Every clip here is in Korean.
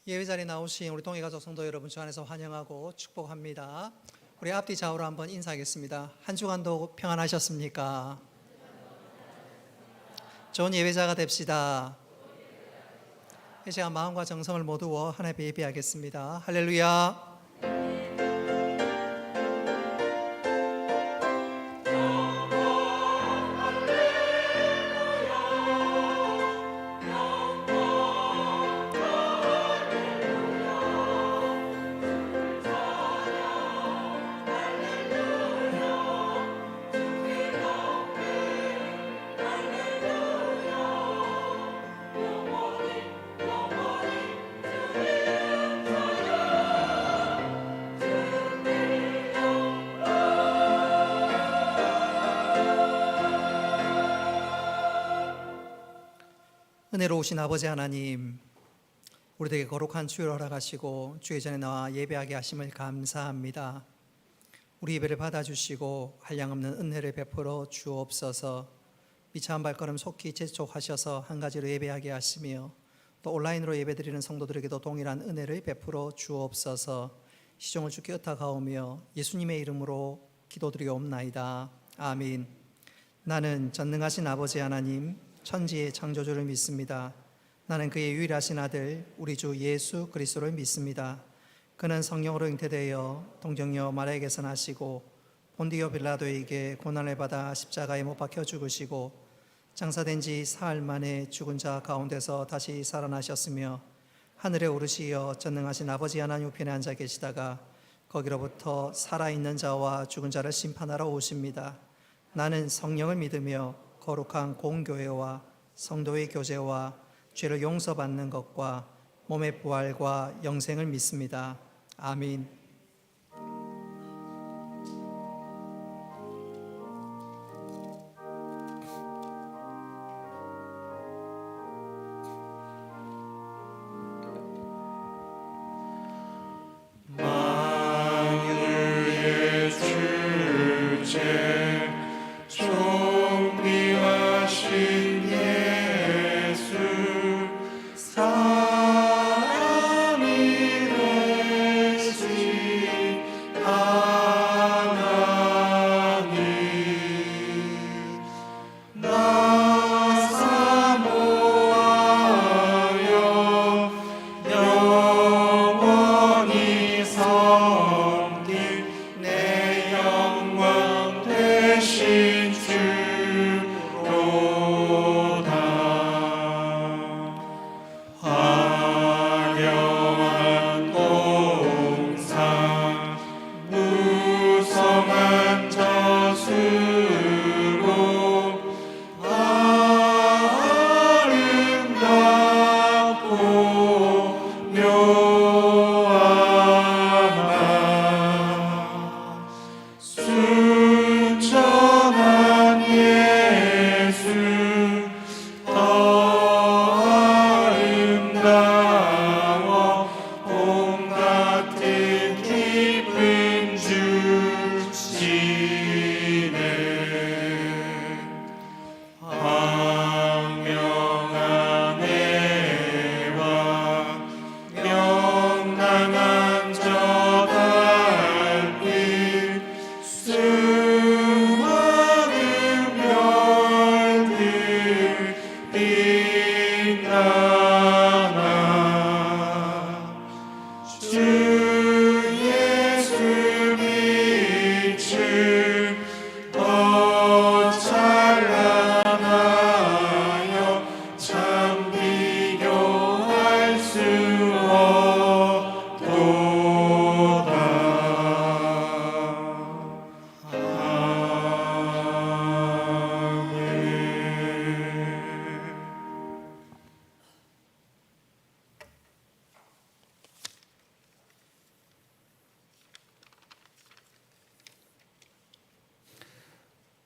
예배 자리에 나오신 우리 동해가족 성도 여러분 주 안에서 환영하고 축복합니다. 우리 앞뒤 좌우로 한번 인사하겠습니다. 한 주간도 평안하셨습니까? 좋은 예배자가 됩시다. 제가 마음과 정성을 모두어 하나님 앞에 예배하겠습니다. 할렐루야. 은혜로우신 아버지 하나님, 우리에게 거룩한 주를 허락하시고 주의 전에 나와 예배하게 하심을 감사합니다. 우리 예배를 받아주시고 한량없는 은혜를 베풀어 주옵소서. 미처 한 발걸음 속히 재촉하셔서 한 가지로 예배하게 하시며 또 온라인으로 예배드리는 성도들에게도 동일한 은혜를 베풀어 주옵소서. 시종을 주께 의탁하오며 예수님의 이름으로 기도드리옵나이다. 아멘. 나는 전능하신 아버지 하나님, 천지의 창조주를 믿습니다. 나는 그의 유일하신 아들 우리 주 예수 그리스도를 믿습니다. 그는 성령으로 잉태되어 동정녀 마리아에게서 나시고 본디오 빌라도에게 고난을 받아 십자가에 못 박혀 죽으시고 장사된 지 사흘 만에 죽은 자 가운데서 다시 살아나셨으며 하늘에 오르시어 전능하신 아버지 하나님 우편에 앉아 계시다가 거기로부터 살아있는 자와 죽은 자를 심판하러 오십니다. 나는 성령을 믿으며 거룩한 공교회와 성도의 교제와 죄를 용서받는 것과 몸의 부활과 영생을 믿습니다. 아멘.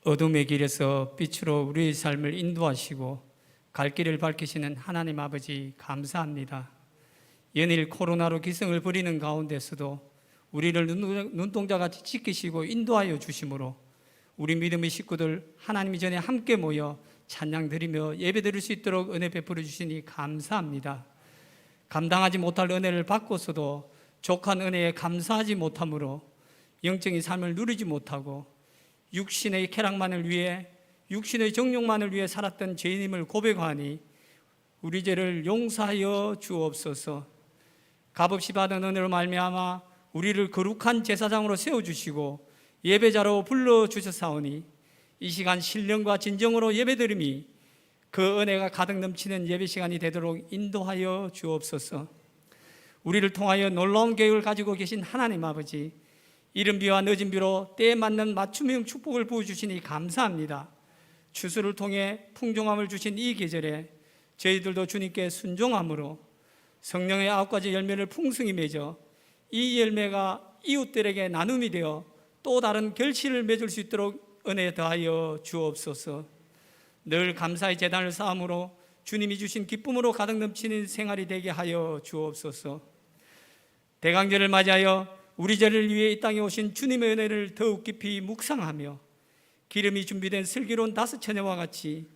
어둠의 길에서 빛으로 우리의 삶을 인도하시고 갈 길을 밝히시는 하나님 아버지 감사합니다. 연일 코로나로 기승을 부리는 가운데서도 우리를 눈동자같이 지키시고 인도하여 주심으로 우리 믿음의 식구들 하나님 전에 함께 모여 찬양 드리며 예배 드릴 수 있도록 은혜 베풀어 주시니 감사합니다. 감당하지 못할 은혜를 받고서도 족한 은혜에 감사하지 못함으로 영적인 삶을 누리지 못하고 육신의 쾌락만을 위해, 육신의 정욕만을 위해 살았던 죄인임을 고백하니 우리 죄를 용서하여 주옵소서. 값없이 받은 은혜로 말미암아 우리를 거룩한 제사장으로 세워주시고 예배자로 불러주셨사오니 이 시간 신령과 진정으로 예배드림이 그 은혜가 가득 넘치는 예배 시간이 되도록 인도하여 주옵소서. 우리를 통하여 놀라운 계획을 가지고 계신 하나님 아버지, 이른 비와 늦은 비로 때에 맞는 맞춤형 축복을 부어주시니 감사합니다. 추수를 통해 풍성함을 주신 이 계절에 저희들도 주님께 순종함으로 성령의 9가지 열매를 풍성히 맺어 이 열매가 이웃들에게 나눔이 되어 또 다른 결실을 맺을 수 있도록 은혜 더하여 주옵소서. 늘 감사의 제단을 쌓음으로 주님이 주신 기쁨으로 가득 넘치는 생활이 되게 하여 주옵소서. 대강절을 맞이하여 우리 죄를 위해 이 땅에 오신 주님의 은혜를 더욱 깊이 묵상하며 기름이 준비된 슬기로운 다섯 처녀와 같이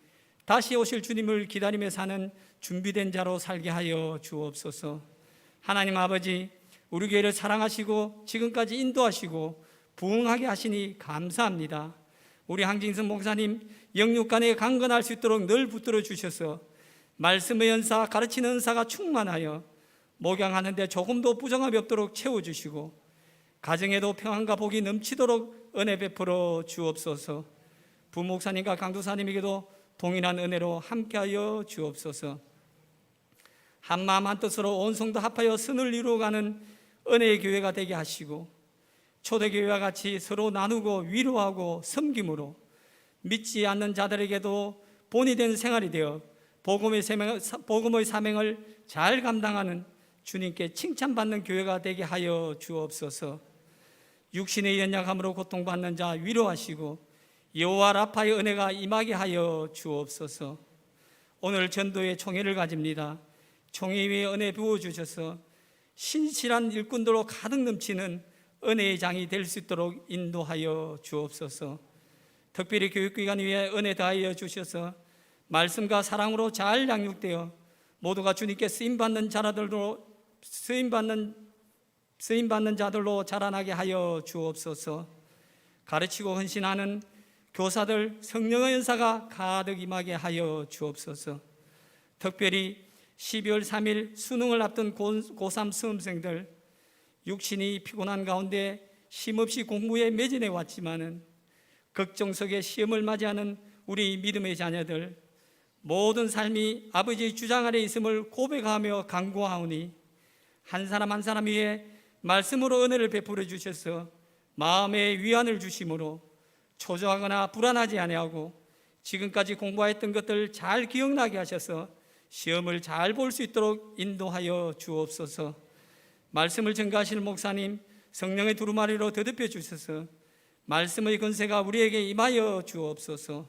다시 오실 주님을 기다리며 사는 준비된 자로 살게 하여 주옵소서. 하나님 아버지, 우리 교회를 사랑하시고 지금까지 인도하시고 부흥하게 하시니 감사합니다. 우리 항진성 목사님 영육간에 강건할 수 있도록 늘 붙들어 주셔서 말씀의 연사, 가르치는 은사가 충만하여 목양하는 데 조금도 부정함이 없도록 채워주시고 가정에도 평안과 복이 넘치도록 은혜 베풀어 주옵소서. 부목사님과 강도사님에게도 동일한 은혜로 함께하여 주옵소서. 한마음 한뜻으로 온 성도 합하여 선을 이루어가는 은혜의 교회가 되게 하시고 초대교회와 같이 서로 나누고 위로하고 섬김으로 믿지 않는 자들에게도 본이 된 생활이 되어 복음의 사명을 잘 감당하는 주님께 칭찬받는 교회가 되게 하여 주옵소서. 육신의 연약함으로 고통받는 자 위로하시고 여호와 라파의 은혜가 임하게 하여 주옵소서. 오늘 전도의 총회를 가집니다. 총회 위에 은혜 부어주셔서 신실한 일꾼들로 가득 넘치는 은혜의 장이 될 수 있도록 인도하여 주옵소서. 특별히 교육기관 위에 은혜 더하여 주셔서 말씀과 사랑으로 잘 양육되어 모두가 주님께 쓰임받는 자들로 자라나게 하여 주옵소서. 가르치고 헌신하는 교사들 성령의 은사가 가득 임하게 하여 주옵소서. 특별히 12월 3일 수능을 앞둔 고3 수험생들, 육신이 피곤한 가운데 쉼없이 공부에 매진해 왔지만은 걱정 속에 시험을 맞이하는 우리 믿음의 자녀들, 모든 삶이 아버지의 주장 아래 있음을 고백하며 간구하오니 한 사람 한 사람 위에 말씀으로 은혜를 베풀어 주셔서 마음의 위안을 주심으로 초조하거나 불안하지 아니하고 지금까지 공부했던 것들 잘 기억나게 하셔서 시험을 잘 볼 수 있도록 인도하여 주옵소서. 말씀을 전가하시는 목사님 성령의 두루마리로 더듬혀 주셔서 말씀의 권세가 우리에게 임하여 주옵소서.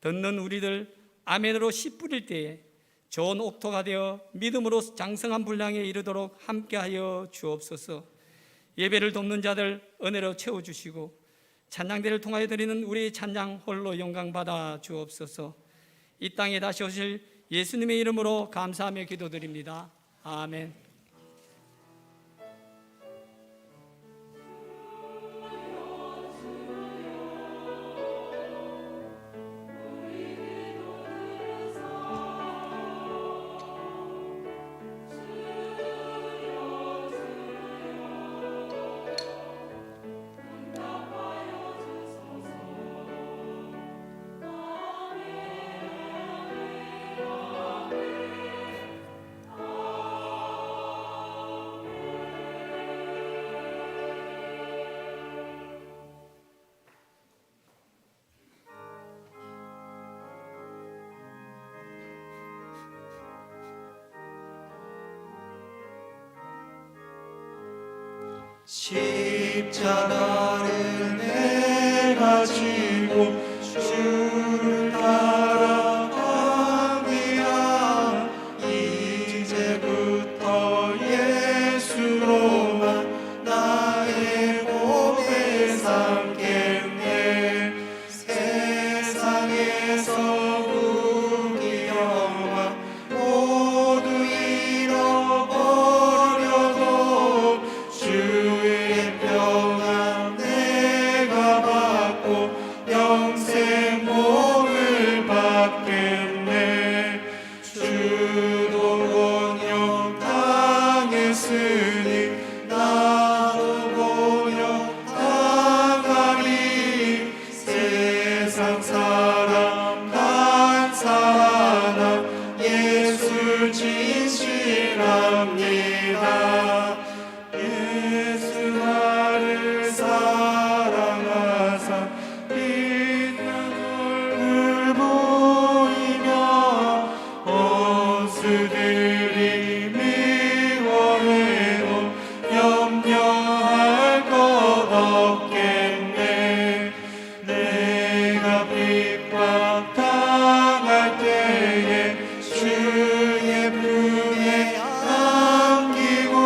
듣는 우리들 아멘으로 씨 뿌릴 때에 좋은 옥토가 되어 믿음으로 장성한 분량에 이르도록 함께하여 주옵소서. 예배를 돕는 자들 은혜로 채워주시고 찬양대를 통하여 드리는 우리 찬양 홀로 영광받아 주옵소서. 이 땅에 다시 오실 예수님의 이름으로 감사하며 기도드립니다. 아멘. 십자가를 내가 지고 주를 따라갑니다. 이제부터 예수로만 나의 고백 삼겠네. 세상에서 부귀영화 모두 잃어 충실합니다. 예수 나를 사랑하사 빛난 얼굴 보이며 원수들이 미워해도 염려할 것 없겠네. 내가 핍박 당할 때에 주의 품에 안기고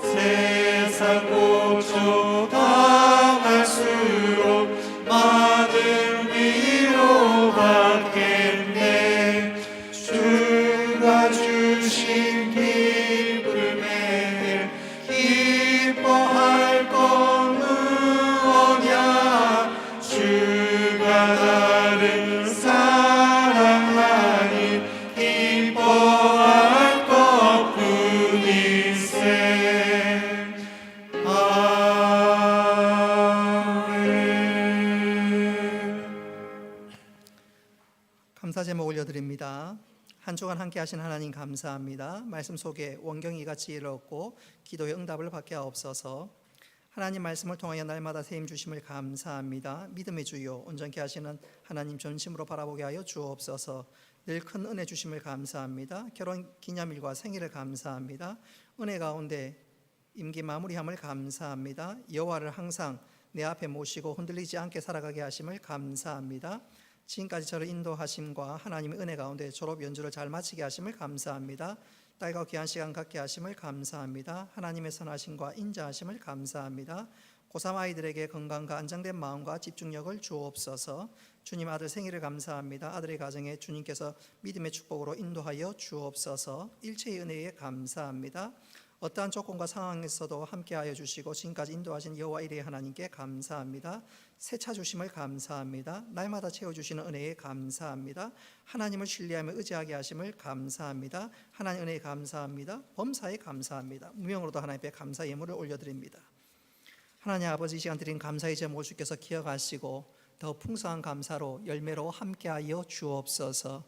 세상 고초 당할수록 많은 위로 받겠네. 주가 주신 기쁨에 기뻐할 건 무엇냐. 주가 나를 사랑하니 기뻐할 것뿐이세. 아멘. 감사 제목 올려드립니다. 한 주간 함께 하신 하나님 감사합니다. 말씀 속에 원경이 같이 이르렀고 기도의 응답을 받게 하옵소서. 하나님 말씀을 통하여 날마다 세임 주심을 감사합니다. 믿음의 주요 온전케 하시는 하나님 전심으로 바라보게 하여 주옵소서. 늘 큰 은혜 주심을 감사합니다. 결혼 기념일과 생일을 감사합니다. 은혜 가운데 임기 마무리함을 감사합니다. 여호와를 항상 내 앞에 모시고 흔들리지 않게 살아가게 하심을 감사합니다. 지금까지 저를 인도하심과 하나님의 은혜 가운데 졸업 연주를 잘 마치게 하심을 감사합니다. 딸과 귀한 시간 갖게 하심을 감사합니다. 하나님의 선하심과 인자하심을 감사합니다. 고3 아이들에게 건강과 안정된 마음과 집중력을 주옵소서. 주님 아들 생일을 감사합니다. 아들의 가정에 주님께서 믿음의 축복으로 인도하여 주옵소서. 일체의 은혜에 감사합니다. 어떠한 조건과 상황에서도 함께하여 주시고 지금까지 인도하신 여호와 이레의 하나님께 감사합니다. 새 차 주심을 감사합니다. 날마다 채워주시는 은혜에 감사합니다. 하나님을 신뢰하며 의지하게 하심을 감사합니다. 하나님 은혜에 감사합니다. 범사에 감사합니다. 무명으로도 하나님 앞에 감사 예물을 올려드립니다. 하나님 아버지, 이 시간 드린 감사의 제목을 주께서 기억하시고 더 풍성한 감사로 열매로 함께하여 주옵소서.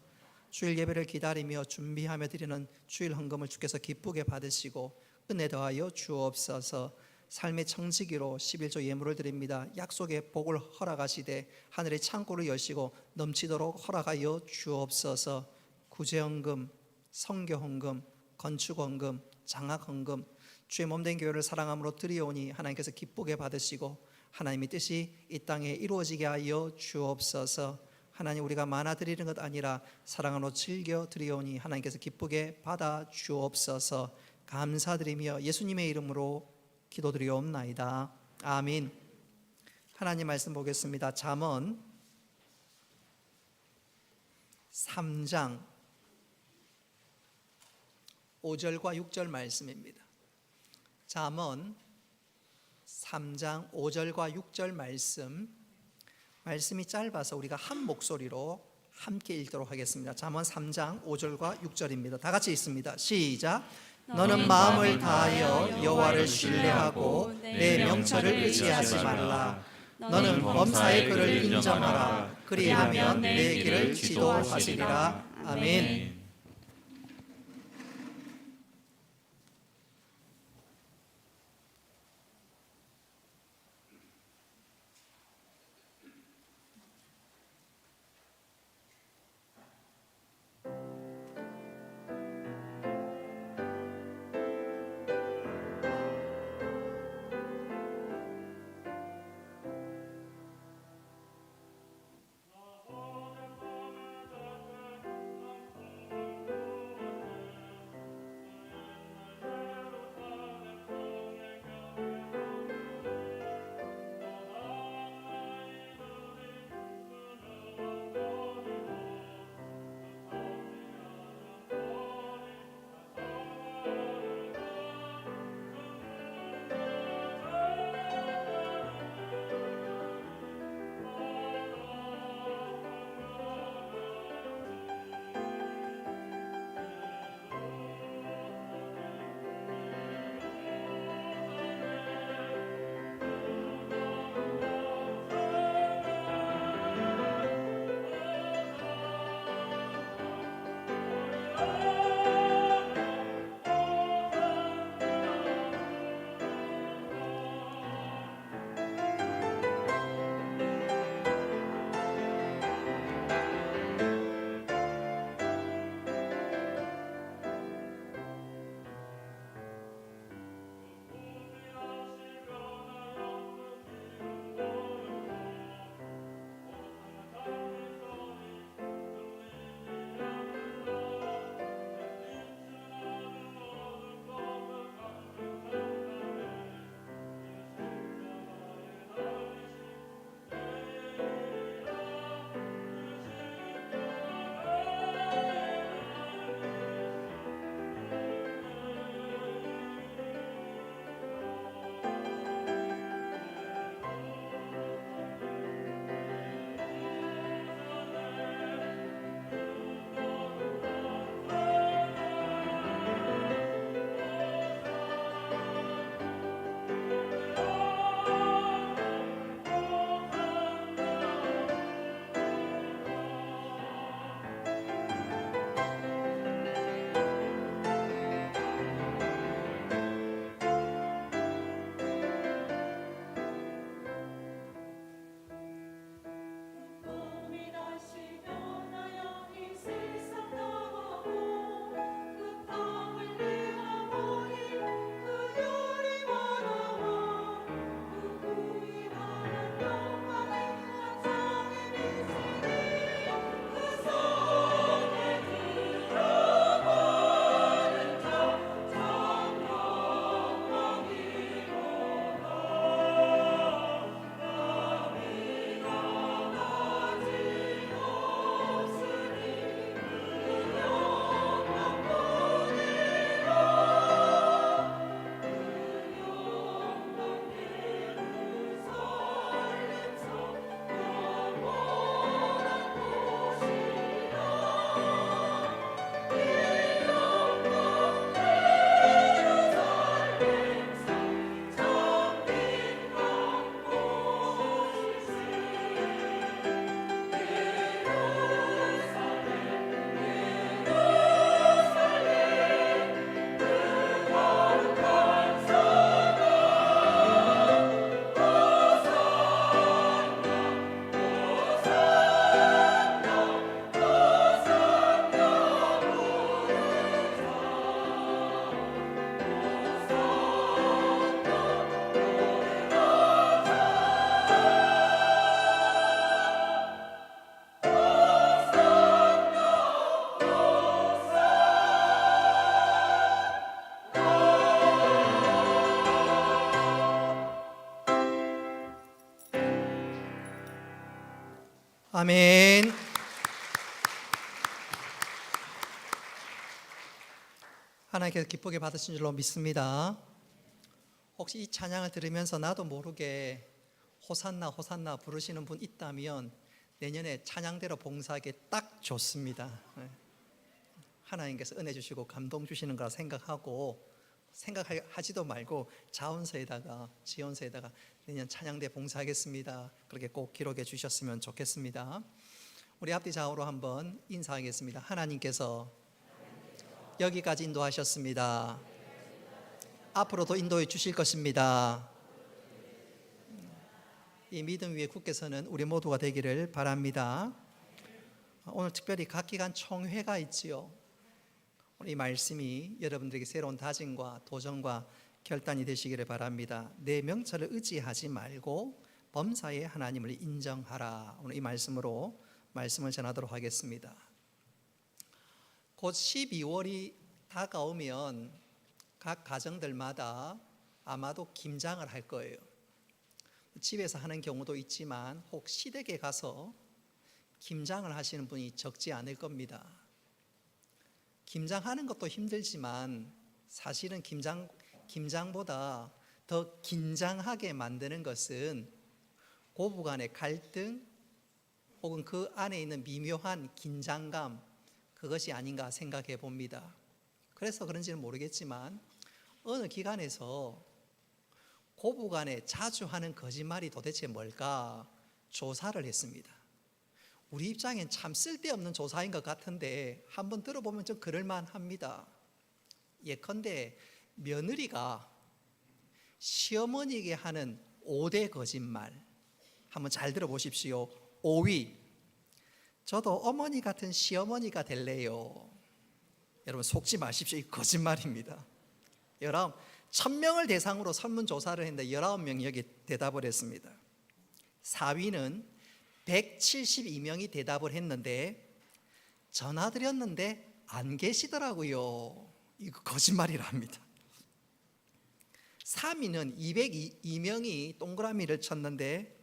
주일 예배를 기다리며 준비하며 드리는 주일 헌금을 주께서 기쁘게 받으시고 은혜 더하여 주옵소서. 삶의 청지기로 11조 예물을 드립니다. 약속의 복을 허락하시되 하늘의 창고를 여시고 넘치도록 허락하여 주옵소서. 구제헌금, 성교헌금, 건축헌금, 장학헌금, 주의 몸된 교회를 사랑함으로 드리오니 하나님께서 기쁘게 받으시고 하나님의 뜻이 이 땅에 이루어지게 하여 주옵소서. 하나님, 우리가 많아 드리는 것 아니라 사랑으로 즐겨 드리오니 하나님께서 기쁘게 받아 주옵소서. 감사드리며 예수님의 이름으로 기도드리옵나이다. 아멘. 하나님 말씀 보겠습니다. 잠언 3장 5절과 6절 말씀입니다. 잠언 3장 5절과 6절 말씀이 짧아서 우리가 한 목소리로 함께 읽도록 하겠습니다. 잠언 3장 5절과 6절입니다. 다 같이 읽습니다. 시작. 너는 마음을 다하여 여호와를 신뢰하고 내 명철을 의지하지 말라. 너는 범사의 그를 인정하라. 그리하면 내 길을 지도하시리라. 아멘. 아멘. 하나님께서 기쁘게 받으신 줄로 믿습니다. 혹시 이 찬양을 들으면서 나도 모르게 호산나 호산나 부르시는 분 있다면 내년에 찬양대로 봉사하기 딱 좋습니다. 하나님께서 은혜 주시고 감동 주시는 거라 생각하지도 말고 자원서에다가 지원서에다가 내년 찬양대 봉사하겠습니다. 그렇게 꼭 기록해 주셨으면 좋겠습니다. 우리 앞뒤 좌우로 한번 인사하겠습니다. 하나님께서 여기까지 인도하셨습니다. 앞으로도 인도해 주실 것입니다. 이 믿음 위에 굳게 서는 우리 모두가 되기를 바랍니다. 오늘 특별히 각 기관 총회가 있지요. 오늘 이 말씀이 여러분들에게 새로운 다짐과 도전과 결단이 되시기를 바랍니다. 내 명철을 의지하지 말고 범사의 하나님을 인정하라. 오늘 이 말씀으로 말씀을 전하도록 하겠습니다. 곧 12월이 다가오면 각 가정들마다 아마도 김장을 할 거예요. 집에서 하는 경우도 있지만 혹 시댁에 가서 김장을 하시는 분이 적지 않을 겁니다. 김장하는 것도 힘들지만 사실은 김장보다 더 긴장하게 만드는 것은 고부 간의 갈등 혹은 그 안에 있는 미묘한 긴장감, 그것이 아닌가 생각해 봅니다. 그래서 그런지는 모르겠지만 어느 기관에서 고부 간에 자주 하는 거짓말이 도대체 뭘까 조사를 했습니다. 우리 입장엔 참 쓸데없는 조사인 것 같은데 한번 들어보면 좀 그럴만합니다. 예컨대 며느리가 시어머니에게 하는 5대 거짓말 한번 잘 들어보십시오. 5위, 저도 어머니 같은 시어머니가 될래요. 여러분 속지 마십시오. 이 거짓말입니다. 1000명을 대상으로 설문조사를 했는데 19명이 여기 대답을 했습니다. 4위는 172명이 대답을 했는데 전화드렸는데 안 계시더라고요. 이거 거짓말이랍니다. 3위는 202명이 동그라미를 쳤는데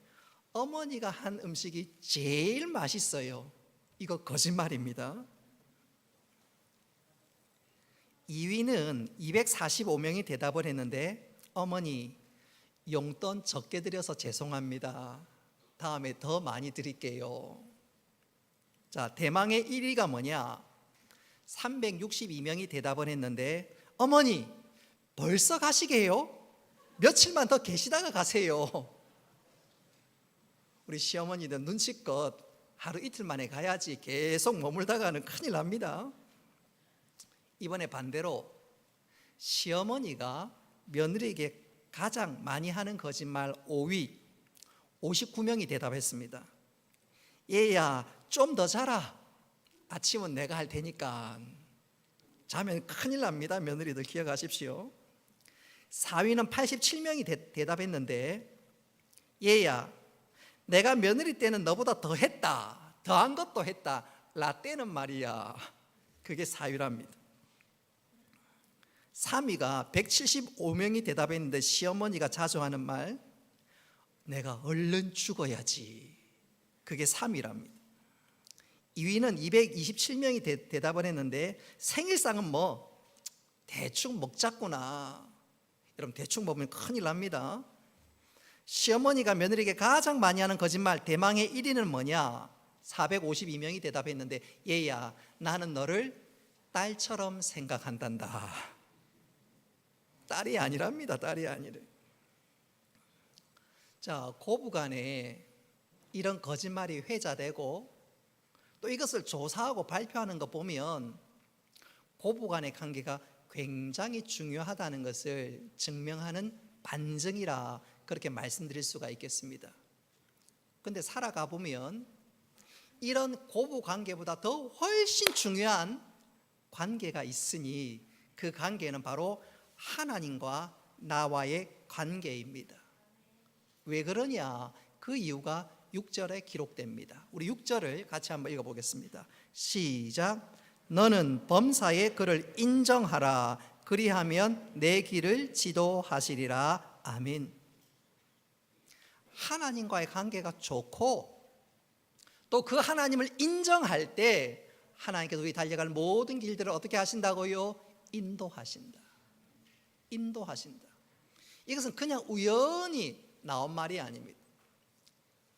어머니가 한 음식이 제일 맛있어요. 이거 거짓말입니다. 2위는 245명이 대답을 했는데 어머니 용돈 적게 드려서 죄송합니다. 다음에 더 많이 드릴게요. 자, 대망의 1위가 뭐냐? 362명이 대답을 했는데 어머니 벌써 가시게요? 며칠만 더 계시다가 가세요. 우리 시어머니들 눈치껏 하루 이틀 만에 가야지 계속 머물다가는 큰일 납니다. 이번에 반대로 시어머니가 며느리에게 가장 많이 하는 거짓말 5위 59명이 대답했습니다. 얘야 좀 더 자라. 아침은 내가 할 테니까. 자면 큰일 납니다. 며느리들 기억하십시오. 4위는 87명이 대답했는데 얘야 내가 며느리 때는 너보다 더 했다. 더한 것도 했다. 라떼는 말이야. 그게 4위랍니다. 3위가 175명이 대답했는데 시어머니가 자주 하는 말 내가 얼른 죽어야지. 그게 3위랍니다. 2위는 227명이 대답을 했는데 생일상은 뭐 대충 먹자꾸나. 여러분 대충 먹으면 큰일 납니다. 시어머니가 며느리에게 가장 많이 하는 거짓말 대망의 1위는 뭐냐? 452명이 대답했는데 얘야 나는 너를 딸처럼 생각한단다. 딸이 아니랍니다. 딸이 아니래. 자, 고부간에 이런 거짓말이 회자되고 또 이것을 조사하고 발표하는 거 보면 고부간의 관계가 굉장히 중요하다는 것을 증명하는 반증이라 그렇게 말씀드릴 수가 있겠습니다. 그런데 살아가 보면 이런 고부 관계보다 더 훨씬 중요한 관계가 있으니 그 관계는 바로 하나님과 나와의 관계입니다. 왜 그러냐? 그 이유가 6절에 기록됩니다. 우리 6절을 같이 한번 읽어보겠습니다. 시작. 너는 범사에 그를 인정하라. 그리하면 내 길을 지도하시리라. 아멘. 하나님과의 관계가 좋고 또 그 하나님을 인정할 때 하나님께서 우리 달려갈 모든 길들을 어떻게 하신다고요? 인도하신다. 인도하신다. 이것은 그냥 우연히 나온 말이 아닙니다.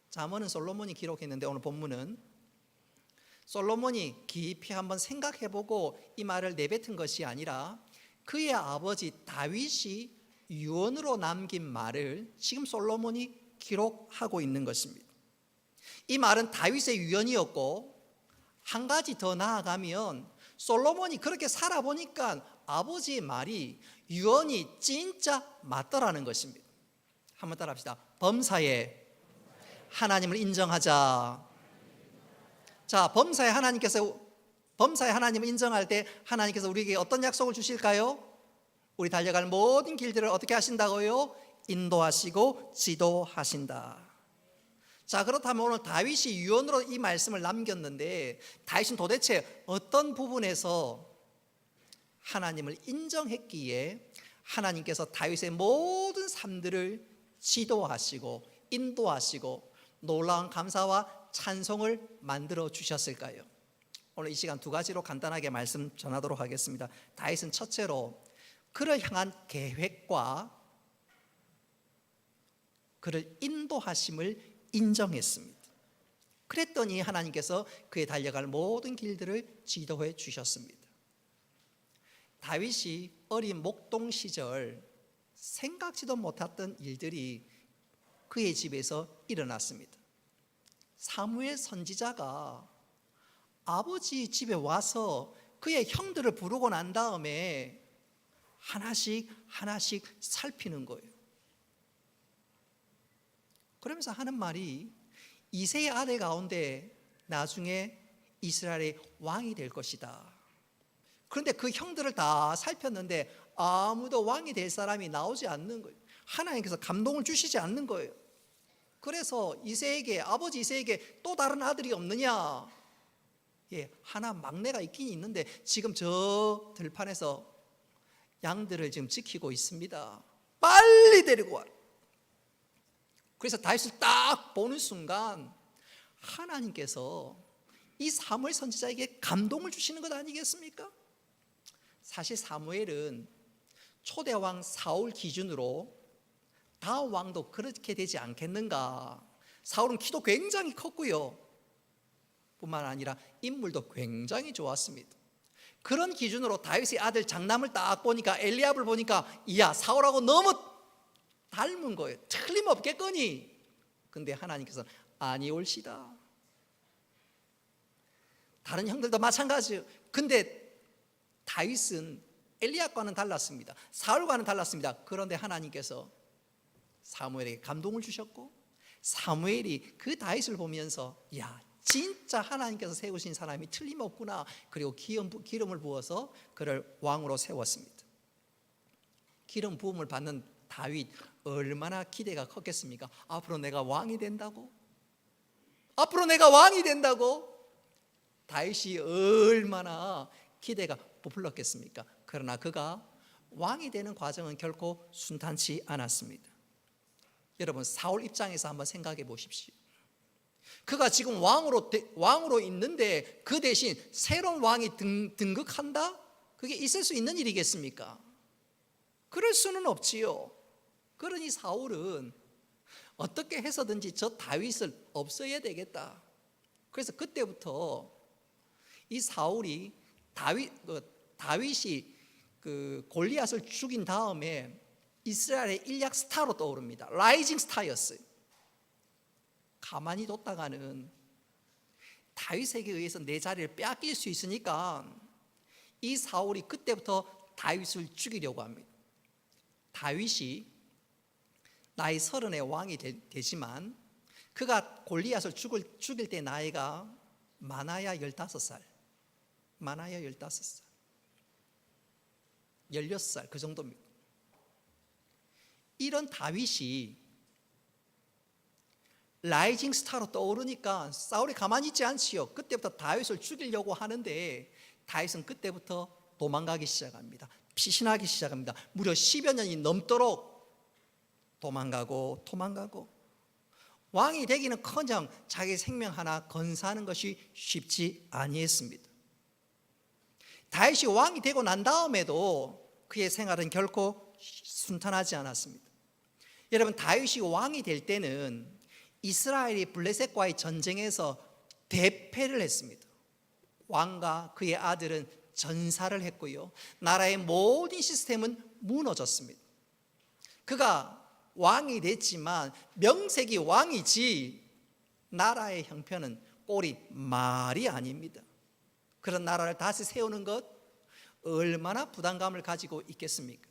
잠언은 솔로몬이 기록했는데 오늘 본문은 솔로몬이 깊이 한번 생각해보고 이 말을 내뱉은 것이 아니라 그의 아버지 다윗이 유언으로 남긴 말을 지금 솔로몬이 기록하고 있는 것입니다. 이 말은 다윗의 유언이었고 한 가지 더 나아가면 솔로몬이 그렇게 살아보니까 아버지의 말이 유언이 진짜 맞더라는 것입니다. 한번 따라합시다. 범사에 하나님을 인정하자. 자, 범사에 하나님을 인정할 때 하나님께서 우리에게 어떤 약속을 주실까요? 우리 달려갈 모든 길들을 어떻게 하신다고요? 인도하시고 지도하신다. 자, 그렇다면 오늘 다윗이 유언으로 이 말씀을 남겼는데 다윗은 도대체 어떤 부분에서 하나님을 인정했기에 하나님께서 다윗의 모든 삶들을 지도하시고 인도하시고 놀라운 감사와 찬송을 만들어 주셨을까요? 오늘 이 시간 두 가지로 간단하게 말씀 전하도록 하겠습니다. 다윗은 첫째로 그를 향한 계획과 그를 인도하심을 인정했습니다. 그랬더니 하나님께서 그의 달려갈 모든 길들을 지도해 주셨습니다. 다윗이 어린 목동 시절 생각지도 못했던 일들이 그의 집에서 일어났습니다. 사무엘 선지자가 아버지 집에 와서 그의 형들을 부르고 난 다음에 하나씩 살피는 거예요. 그러면서 하는 말이 이새의 아들 가운데 나중에 이스라엘의 왕이 될 것이다. 그런데 그 형들을 다 살폈는데 아무도 왕이 될 사람이 나오지 않는 거예요. 하나님께서 감동을 주시지 않는 거예요. 그래서 아버지 이새에게 또 다른 아들이 없느냐? 예, 하나 막내가 있긴 있는데 지금 저 들판에서 양들을 지금 지키고 있습니다. 빨리 데리고 와라. 그래서 다윗을 딱 보는 순간 하나님께서 이 사무엘 선지자에게 감동을 주시는 것 아니겠습니까? 사실 사무엘은 초대왕 사울 기준으로 다음 왕도 그렇게 되지 않겠는가. 사울은 키도 굉장히 컸고요, 뿐만 아니라 인물도 굉장히 좋았습니다. 그런 기준으로 다윗의 아들 장남을 딱 보니까 엘리압을 보니까 이야 사울하고 너무 닮은 거예요. 틀림없겠거니. 근데 하나님께서는 아니올시다. 다른 형들도 마찬가지예요. 근데 다윗은 엘리압과는 달랐습니다. 사울과는 달랐습니다. 그런데 하나님께서 사무엘에게 감동을 주셨고 사무엘이 그 다윗을 보면서 야 진짜 하나님께서 세우신 사람이 틀림없구나. 그리고 기름을 부어서 그를 왕으로 세웠습니다. 기름 부음을 받는 다윗 얼마나 기대가 컸겠습니까? 앞으로 내가 왕이 된다고? 앞으로 내가 왕이 된다고? 다윗이 얼마나 기대가 부풀었겠습니까? 그러나 그가 왕이 되는 과정은 결코 순탄치 않았습니다. 여러분 사울 입장에서 한번 생각해 보십시오. 그가 지금 왕으로 있는데 그 대신 새로운 왕이 등극한다? 그게 있을 수 있는 일이겠습니까? 그럴 수는 없지요. 그러니 사울은 어떻게 해서든지 저 다윗을 없애야 되겠다. 그래서 그때부터 이 사울이 다윗이 그 골리앗을 죽인 다음에 이스라엘의 일약 스타로 떠오릅니다. 라이징 스타였어요. 가만히 뒀다가는 다윗에게 의해서 내 자리를 빼앗길 수 있으니까 이 사울이 그때부터 다윗을 죽이려고 합니다. 다윗이 나이 30에 왕이 되지만 그가 골리앗을 죽일 때 나이가 많아야 15살, 16살 그 정도입니다. 이런 다윗이 라이징 스타로 떠오르니까 사울이 가만히 있지 않지요. 그때부터 다윗을 죽이려고 하는데 다윗은 그때부터 도망가기 시작합니다. 피신하기 시작합니다. 무려 10여 년이 넘도록 도망가고 왕이 되기는커녕 자기 생명 하나 건사하는 것이 쉽지 아니했습니다. 다윗이 왕이 되고 난 다음에도 그의 생활은 결코 순탄하지 않았습니다. 여러분, 다윗이 왕이 될 때는 이스라엘이 블레셋과의 전쟁에서 대패를 했습니다. 왕과 그의 아들은 전사를 했고요, 나라의 모든 시스템은 무너졌습니다. 그가 왕이 됐지만 명색이 왕이지 나라의 형편은 꼴이 말이 아닙니다. 그런 나라를 다시 세우는 것 얼마나 부담감을 가지고 있겠습니까?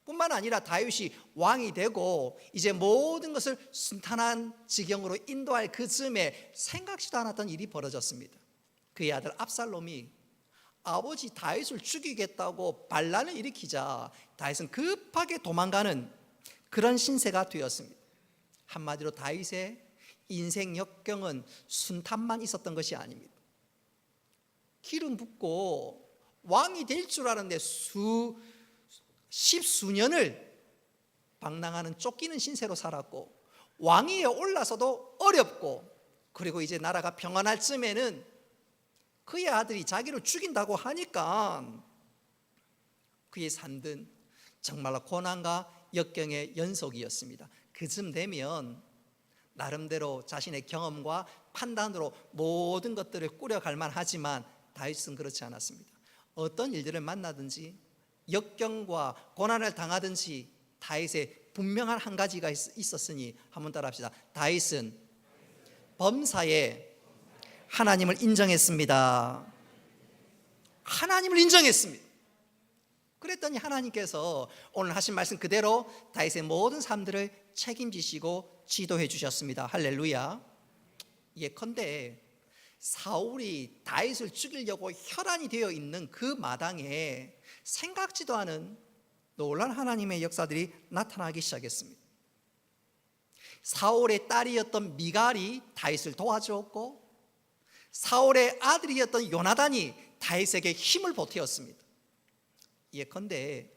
뿐만 아니라 다윗이 왕이 되고 이제 모든 것을 순탄한 지경으로 인도할 그 즈음에 생각지도 않았던 일이 벌어졌습니다. 그의 아들 압살롬이 아버지 다윗을 죽이겠다고 반란을 일으키자 다윗은 급하게 도망가는 그런 신세가 되었습니다. 한마디로 다윗의 인생 역경은 순탄만 있었던 것이 아닙니다. 기름 붓고 왕이 될 줄 알았는데 십수년을 방랑하는 쫓기는 신세로 살았고, 왕위에 올라서도 어렵고, 그리고 이제 나라가 평안할 쯤에는 그의 아들이 자기를 죽인다고 하니까 그의 삶은 정말로 고난과 역경의 연속이었습니다. 그쯤 되면 나름대로 자신의 경험과 판단으로 모든 것들을 꾸려갈 만하지만 다윗은 그렇지 않았습니다. 어떤 일들을 만나든지 역경과 고난을 당하든지 다윗의 분명한 한 가지가 있었으니 한번 따라합시다. 다윗은 범사에 하나님을 인정했습니다. 하나님을 인정했습니다. 그랬더니 하나님께서 오늘 하신 말씀 그대로 다윗의 모든 삶들을 책임지시고 지도해 주셨습니다. 할렐루야. 예컨대 사울이 다윗을 죽이려고 혈안이 되어 있는 그 마당에 생각지도 않은 놀라운 하나님의 역사들이 나타나기 시작했습니다. 사울의 딸이었던 미갈이 다윗을 도와주었고, 사울의 아들이었던 요나단이 다윗에게 힘을 보태었습니다. 예컨대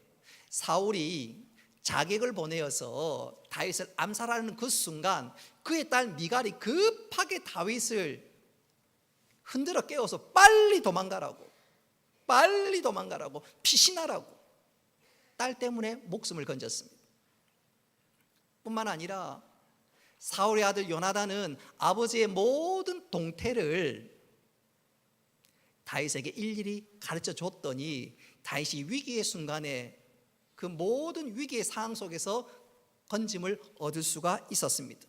사울이 자객을 보내어서 다윗을 암살하는 그 순간 그의 딸 미갈이 급하게 다윗을 흔들어 깨워서 빨리 도망가라고 피신하라고 딸 때문에 목숨을 건졌습니다. 뿐만 아니라 사울의 아들 요나단은 아버지의 모든 동태를 다윗에게 일일이 가르쳐 줬더니 다윗이 위기의 순간에 그 모든 위기의 상황 속에서 건짐을 얻을 수가 있었습니다.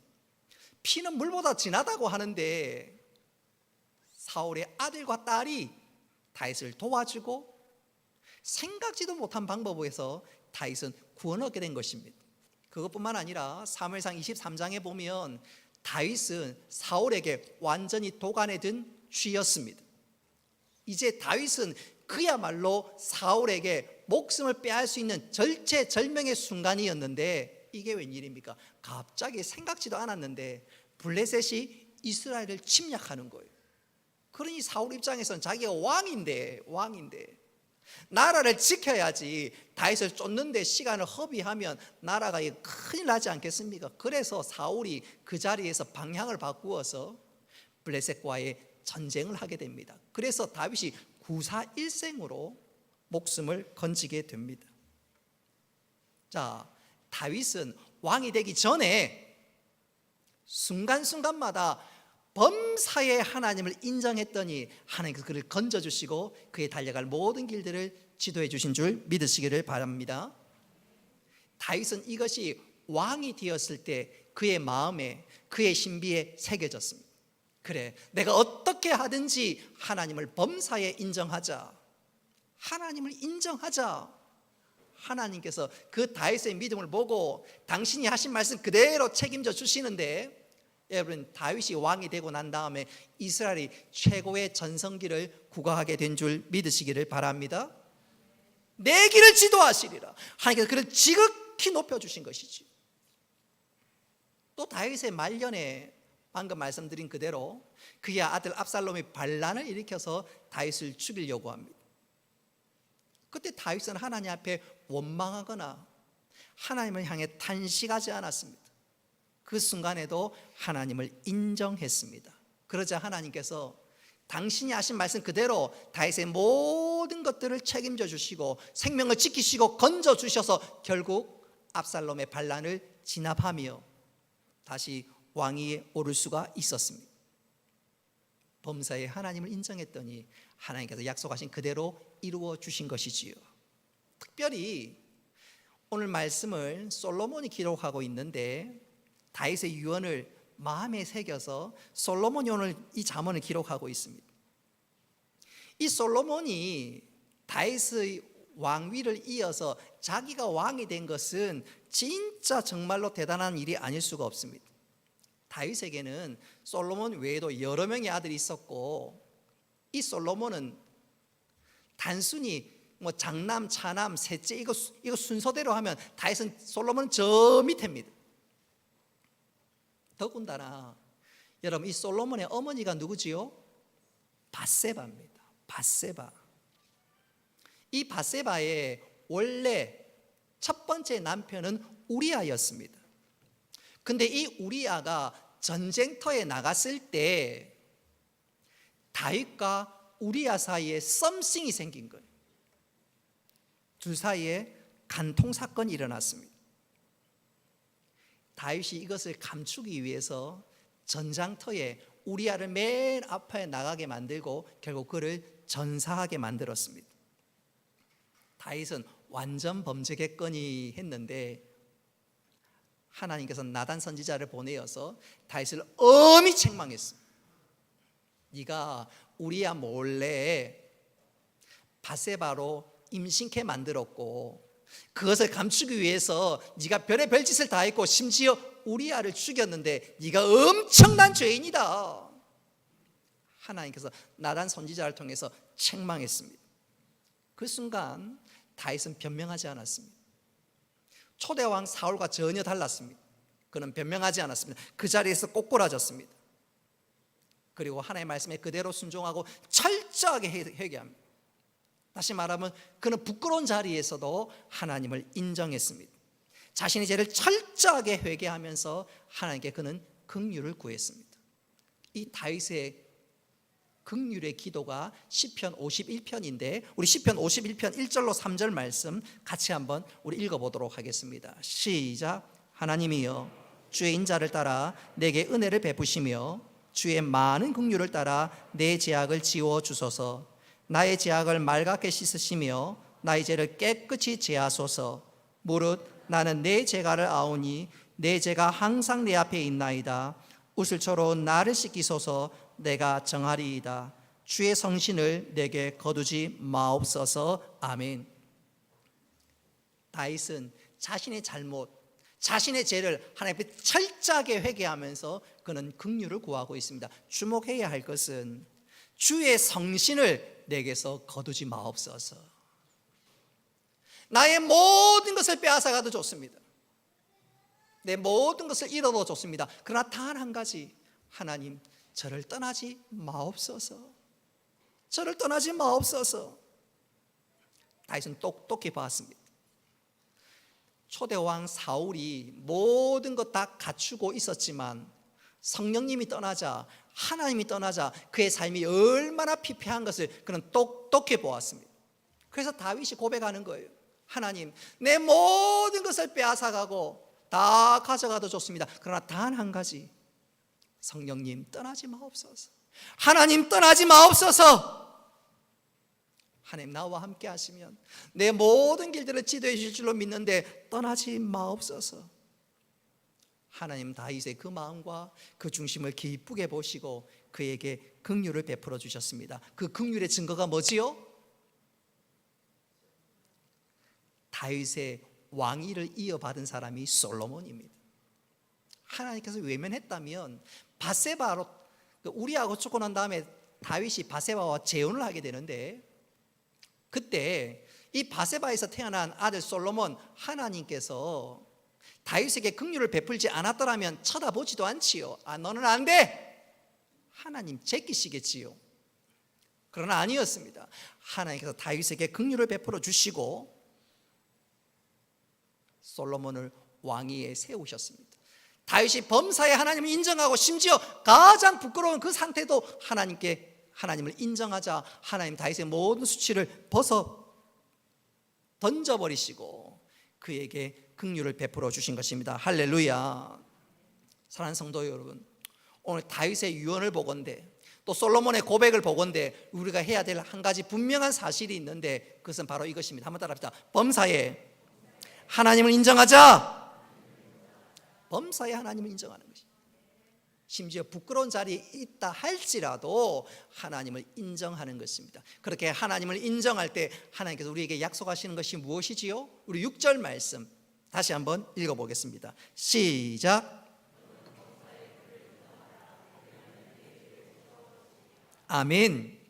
피는 물보다 진하다고 하는데 사울의 아들과 딸이 다윗을 도와주고 생각지도 못한 방법에서 다윗은 구원을 얻게 된 것입니다. 그것뿐만 아니라 사무엘상 23장에 보면 다윗은 사울에게 완전히 도간에 든 쥐였습니다. 이제 다윗은 그야말로 사울에게 목숨을 빼앗을 수 있는 절체절명의 순간이었는데 이게 웬일입니까? 갑자기 생각지도 않았는데 블레셋이 이스라엘을 침략하는 거예요. 그러니 사울 입장에서는 자기가 왕인데 나라를 지켜야지 다윗을 쫓는데 시간을 허비하면 나라가 큰일 나지 않겠습니까? 그래서 사울이 그 자리에서 방향을 바꾸어서 블레셋과의 전쟁을 하게 됩니다. 그래서 다윗이 구사일생으로 목숨을 건지게 됩니다. 자, 다윗은 왕이 되기 전에 순간순간마다 범사에 하나님을 인정했더니 하나님께서 그를 건져주시고 그의 달려갈 모든 길들을 지도해 주신 줄 믿으시기를 바랍니다. 다윗은 이것이 왕이 되었을 때 그의 마음에, 그의 신비에 새겨졌습니다. 그래, 내가 어떻게 하든지 하나님을 범사에 인정하자. 하나님을 인정하자. 하나님께서 그 다윗의 믿음을 보고 당신이 하신 말씀 그대로 책임져 주시는데, 여러분, 다윗이 왕이 되고 난 다음에 이스라엘이 최고의 전성기를 구가하게 된 줄 믿으시기를 바랍니다. 내 길을 지도하시리라. 하나님께서 그를 지극히 높여주신 것이지. 또 다윗의 말년에 방금 말씀드린 그대로 그의 아들 압살롬이 반란을 일으켜서 다윗을 죽이려고 합니다. 그때 다윗은 하나님 앞에 원망하거나 하나님을 향해 탄식하지 않았습니다. 그 순간에도 하나님을 인정했습니다. 그러자 하나님께서 당신이 하신 말씀 그대로 다윗의 모든 것들을 책임져 주시고 생명을 지키시고 건져 주셔서 결국 압살롬의 반란을 진압하며 다시 왕위에 오를 수가 있었습니다. 범사에 하나님을 인정했더니 하나님께서 약속하신 그대로 이루어 주신 것이지요. 특별히 오늘 말씀을 솔로몬이 기록하고 있는데 다윗의 유언을 마음에 새겨서 솔로몬이 오늘 이 잠언을 기록하고 있습니다. 이 솔로몬이 다윗의 왕위를 이어서 자기가 왕이 된 것은 진짜 정말로 대단한 일이 아닐 수가 없습니다. 다윗에게는 솔로몬 외에도 여러 명의 아들이 있었고, 이 솔로몬은 단순히 뭐 장남, 차남, 셋째 이거 순서대로 하면 다윗은 솔로몬은 저 밑에입니다. 더군다나 여러분, 이 솔로몬의 어머니가 누구지요? 밧세바입니다. 밧세바. 이 밧세바의 원래 첫 번째 남편은 우리아였습니다. 근데 이 우리아가 전쟁터에 나갔을 때 다윗과 우리아 사이에 썸씽이 생긴 거예요. 둘 사이에 간통 사건이 일어났습니다. 다윗이 이것을 감추기 위해서 전장터에 우리아를 맨 앞에 나가게 만들고 결국 그를 전사하게 만들었습니다. 다윗은 완전 범죄겠거니 했는데 하나님께서 나단 선지자를 보내어서 다윗을 엄히 책망했습니다. 네가 우리아 몰래 밧세바로 임신케 만들었고 그것을 감추기 위해서 네가 별의별 짓을 다 했고 심지어 우리아를 죽였는데 네가 엄청난 죄인이다. 하나님께서 나단 선지자를 통해서 책망했습니다. 그 순간 다윗은 변명하지 않았습니다. 초대왕 사울과 전혀 달랐습니다. 그는 변명하지 않았습니다. 그 자리에서 꼿꼿해졌습니다. 그리고 하나님의 말씀에 그대로 순종하고 철저하게 회개합니다. 다시 말하면 그는 부끄러운 자리에서도 하나님을 인정했습니다. 자신의 죄를 철저하게 회개하면서 하나님께 그는 긍휼을 구했습니다. 이 다윗의 긍휼의 기도가 시편 51편인데 우리 시편 51편 1절로 3절 말씀 같이 한번 우리 읽어보도록 하겠습니다. 시작. 하나님이여 주의 인자를 따라 내게 은혜를 베푸시며 주의 많은 긍휼을 따라 내 죄악을 지워 주소서. 나의 죄악을 맑게 씻으시며 나의 죄를 깨끗이 제하소서. 무릇 나는 내 죄가를 아오니 내 죄가 항상 내 앞에 있나이다. 우슬초로 나를 씻기소서. 내가 정하리이다. 주의 성신을 내게 거두지 마옵소서. 아멘. 다윗은 자신의 잘못, 자신의 죄를 하나님 앞에 철저하게 회개하면서 그는 긍휼을 구하고 있습니다. 주목해야 할 것은 주의 성신을 내게서 거두지 마옵소서. 나의 모든 것을 빼앗아가도 좋습니다. 내 모든 것을 잃어도 좋습니다. 그러나 단 한 가지, 하나님 저를 떠나지 마옵소서. 저를 떠나지 마옵소서. 다윗은 똑똑히 봤습니다. 초대왕 사울이 모든 것 다 갖추고 있었지만 성령님이 떠나자, 하나님이 떠나자 그의 삶이 얼마나 피폐한 것을 그는 똑똑히 보았습니다. 그래서 다윗이 고백하는 거예요. 하나님, 내 모든 것을 빼앗아가고 다 가져가도 좋습니다. 그러나 단 한 가지, 성령님 떠나지 마옵소서. 하나님 떠나지 마옵소서. 하나님 나와 함께 하시면 내 모든 길들을 지도해 주실 줄로 믿는데 떠나지 마옵소서. 하나님 다윗의 그 마음과 그 중심을 기쁘게 보시고 그에게 긍휼을 베풀어 주셨습니다. 그 긍휼의 증거가 뭐지요? 다윗의 왕위를 이어받은 사람이 솔로몬입니다. 하나님께서 외면했다면 밧세바로 우리하고 죽고 난 다음에 다윗이 밧세바와 재혼을 하게 되는데 그때 이 밧세바에서 태어난 아들 솔로몬 하나님께서 다윗에게 긍휼을 베풀지 않았더라면 쳐다보지도 않지요. 아, 너는 안 돼. 하나님 제끼시겠지요. 그러나 아니었습니다. 하나님께서 다윗에게 긍휼을 베풀어 주시고 솔로몬을 왕위에 세우셨습니다. 다윗이 범사에 하나님을 인정하고 심지어 가장 부끄러운 그 상태도 하나님을 인정하자 하나님 다윗의 모든 수치를 벗어 던져버리시고 그에게 긍휼을 베풀어 주신 것입니다. 할렐루야. 사랑하는 성도 여러분, 오늘 다윗의 유언을 보건대 또 솔로몬의 고백을 보건대 우리가 해야 될 한 가지 분명한 사실이 있는데 그것은 바로 이것입니다. 한번 따라합시다. 범사에 하나님을 인정하자. 범사에 하나님을 인정하는 것이, 심지어 부끄러운 자리에 있다 할지라도 하나님을 인정하는 것입니다. 그렇게 하나님을 인정할 때 하나님께서 우리에게 약속하시는 것이 무엇이지요? 우리 6절 말씀 다시 한번 읽어보겠습니다. 시작. 아멘.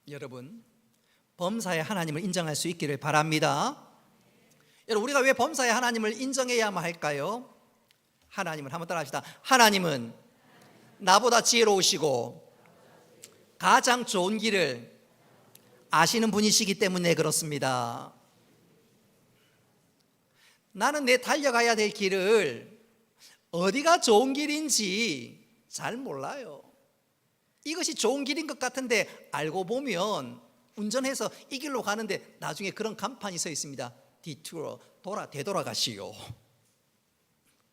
여러분, 범사에 하나님을 인정할 수 있기를 바랍니다. 여러분, 우리가 왜 범사에 하나님을 인정해야만 할까요? 하나님을 한번 따라합시다. 하나님은 나보다 지혜로우시고 가장 좋은 길을 아시는 분이시기 때문에 그렇습니다. 나는 내 달려가야 될 길을 어디가 좋은 길인지 잘 몰라요. 이것이 좋은 길인 것 같은데 알고 보면 운전해서 이 길로 가는데 나중에 그런 간판이 서 있습니다. 디투어, 되돌아가시오.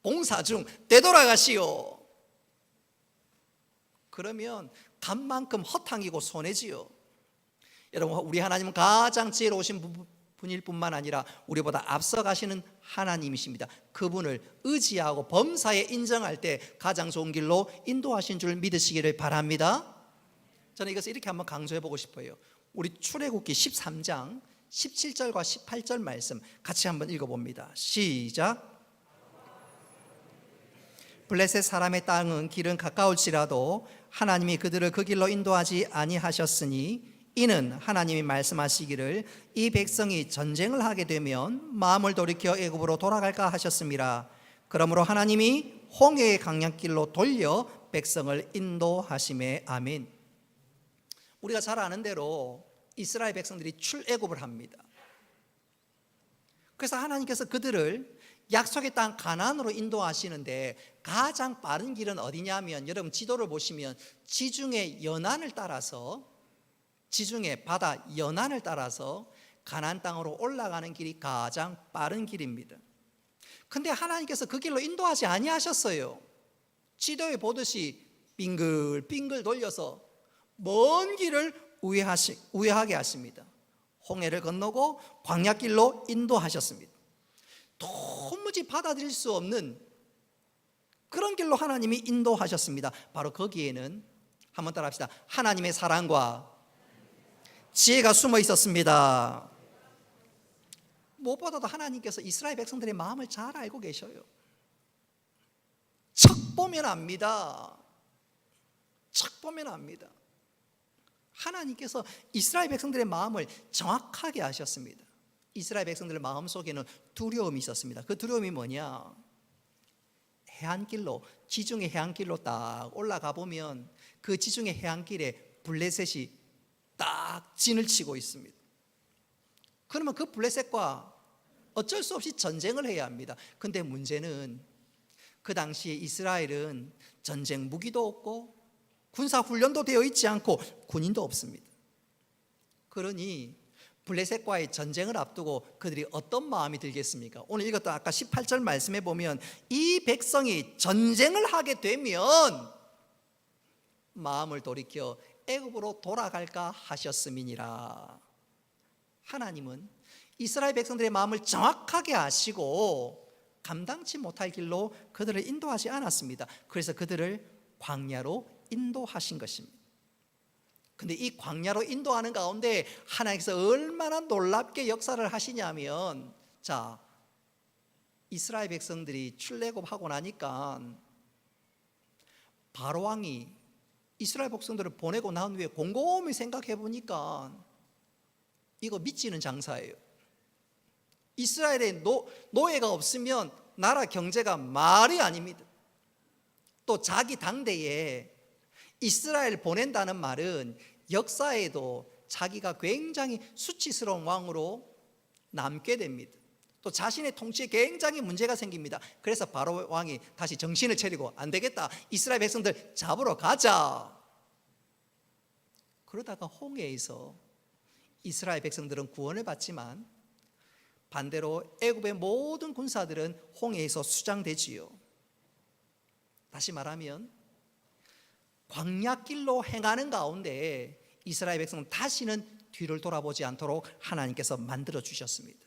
봉사 중 되돌아가시오. 그러면 간 만큼 허탕이고 손해지요. 여러분, 우리 하나님은 가장 지혜로우신 분일 뿐만 아니라 우리보다 앞서가시는 하나님이십니다. 그분을 의지하고 범사에 인정할 때 가장 좋은 길로 인도하신 줄 믿으시기를 바랍니다. 저는 이것을 이렇게 한번 강조해 보고 싶어요. 우리 출애굽기 13장 17절과 18절 말씀 같이 한번 읽어봅니다. 시작. 블레셋 사람의 땅은 길은 가까울지라도 하나님이 그들을 그 길로 인도하지 아니하셨으니 이는 하나님이 말씀하시기를 이 백성이 전쟁을 하게 되면 마음을 돌이켜 애굽으로 돌아갈까 하셨습니다. 그러므로 하나님이 홍해의 강약길로 돌려 백성을 인도하심에. 아멘. 우리가 잘 아는 대로 이스라엘 백성들이 출애굽을 합니다. 그래서 하나님께서 그들을 약속의 땅 가나안으로 인도하시는데 가장 빠른 길은 어디냐면, 여러분 지도를 보시면 지중해 연안을 따라서, 지중해 바다 연안을 따라서 가나안 땅으로 올라가는 길이 가장 빠른 길입니다. 근데 하나님께서 그 길로 인도하지 아니하셨어요. 지도에 보듯이 빙글빙글 돌려서 먼 길을 우회하게 하십니다. 홍해를 건너고 광야길로 인도하셨습니다. 도무지 받아들일 수 없는 그런 길로 하나님이 인도하셨습니다. 바로 거기에는 한번 따라합시다. 하나님의 사랑과 지혜가 숨어 있었습니다. 무엇보다도 하나님께서 이스라엘 백성들의 마음을 잘 알고 계셔요. 척 보면 압니다. 척 보면 압니다. 하나님께서 이스라엘 백성들의 마음을 정확하게 아셨습니다. 이스라엘 백성들의 마음속에는 두려움이 있었습니다. 그 두려움이 뭐냐? 해안길로, 지중해 해안길로 딱 올라가 보면 그 지중해 해안길에 블레셋이 딱 진을 치고 있습니다. 그러면 그 블레셋과 어쩔 수 없이 전쟁을 해야 합니다. 근데 문제는 그 당시에 이스라엘은 전쟁 무기도 없고 군사 훈련도 되어 있지 않고 군인도 없습니다. 그러니 블레셋과의 전쟁을 앞두고 그들이 어떤 마음이 들겠습니까? 오늘 읽었던 아까 18절 말씀에 보면 이 백성이 전쟁을 하게 되면 마음을 돌이켜 애굽으로 돌아갈까 하셨음이니라. 하나님은 이스라엘 백성들의 마음을 정확하게 아시고 감당치 못할 길로 그들을 인도하지 않았습니다. 그래서 그들을 광야로 인도하신 것입니다. 근데 이 광야로 인도하는 가운데 하나님께서 얼마나 놀랍게 역사를 하시냐면, 자, 이스라엘 백성들이 출애굽하고 나니까 바로 왕이 이스라엘 백성들을 보내고 난 후에 곰곰이 생각해 보니까 이거 미치는 장사예요. 이스라엘에 노예가 없으면 나라 경제가 말이 아닙니다. 또 자기 당대에 이스라엘 보낸다는 말은 역사에도 자기가 굉장히 수치스러운 왕으로 남게 됩니다. 또 자신의 통치에 굉장히 문제가 생깁니다. 그래서 바로 왕이 다시 정신을 차리고 안 되겠다, 이스라엘 백성들 잡으러 가자. 그러다가 홍해에서 이스라엘 백성들은 구원을 받지만 반대로 애굽의 모든 군사들은 홍해에서 수장되지요. 다시 말하면 광야길로 행하는 가운데 이스라엘 백성은 다시는 뒤를 돌아보지 않도록 하나님께서 만들어 주셨습니다.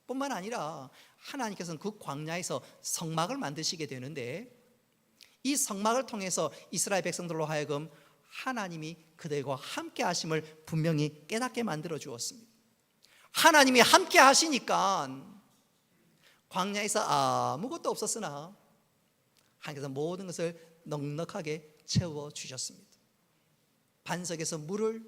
뿐만 아니라 하나님께서는 그 광야에서 성막을 만드시게 되는데, 이 성막을 통해서 이스라엘 백성들로 하여금 하나님이 그들과 함께 하심을 분명히 깨닫게 만들어 주었습니다. 하나님이 함께 하시니까 광야에서 아무것도 없었으나 하나님께서 모든 것을 넉넉하게 채워 주셨습니다. 반석에서 물을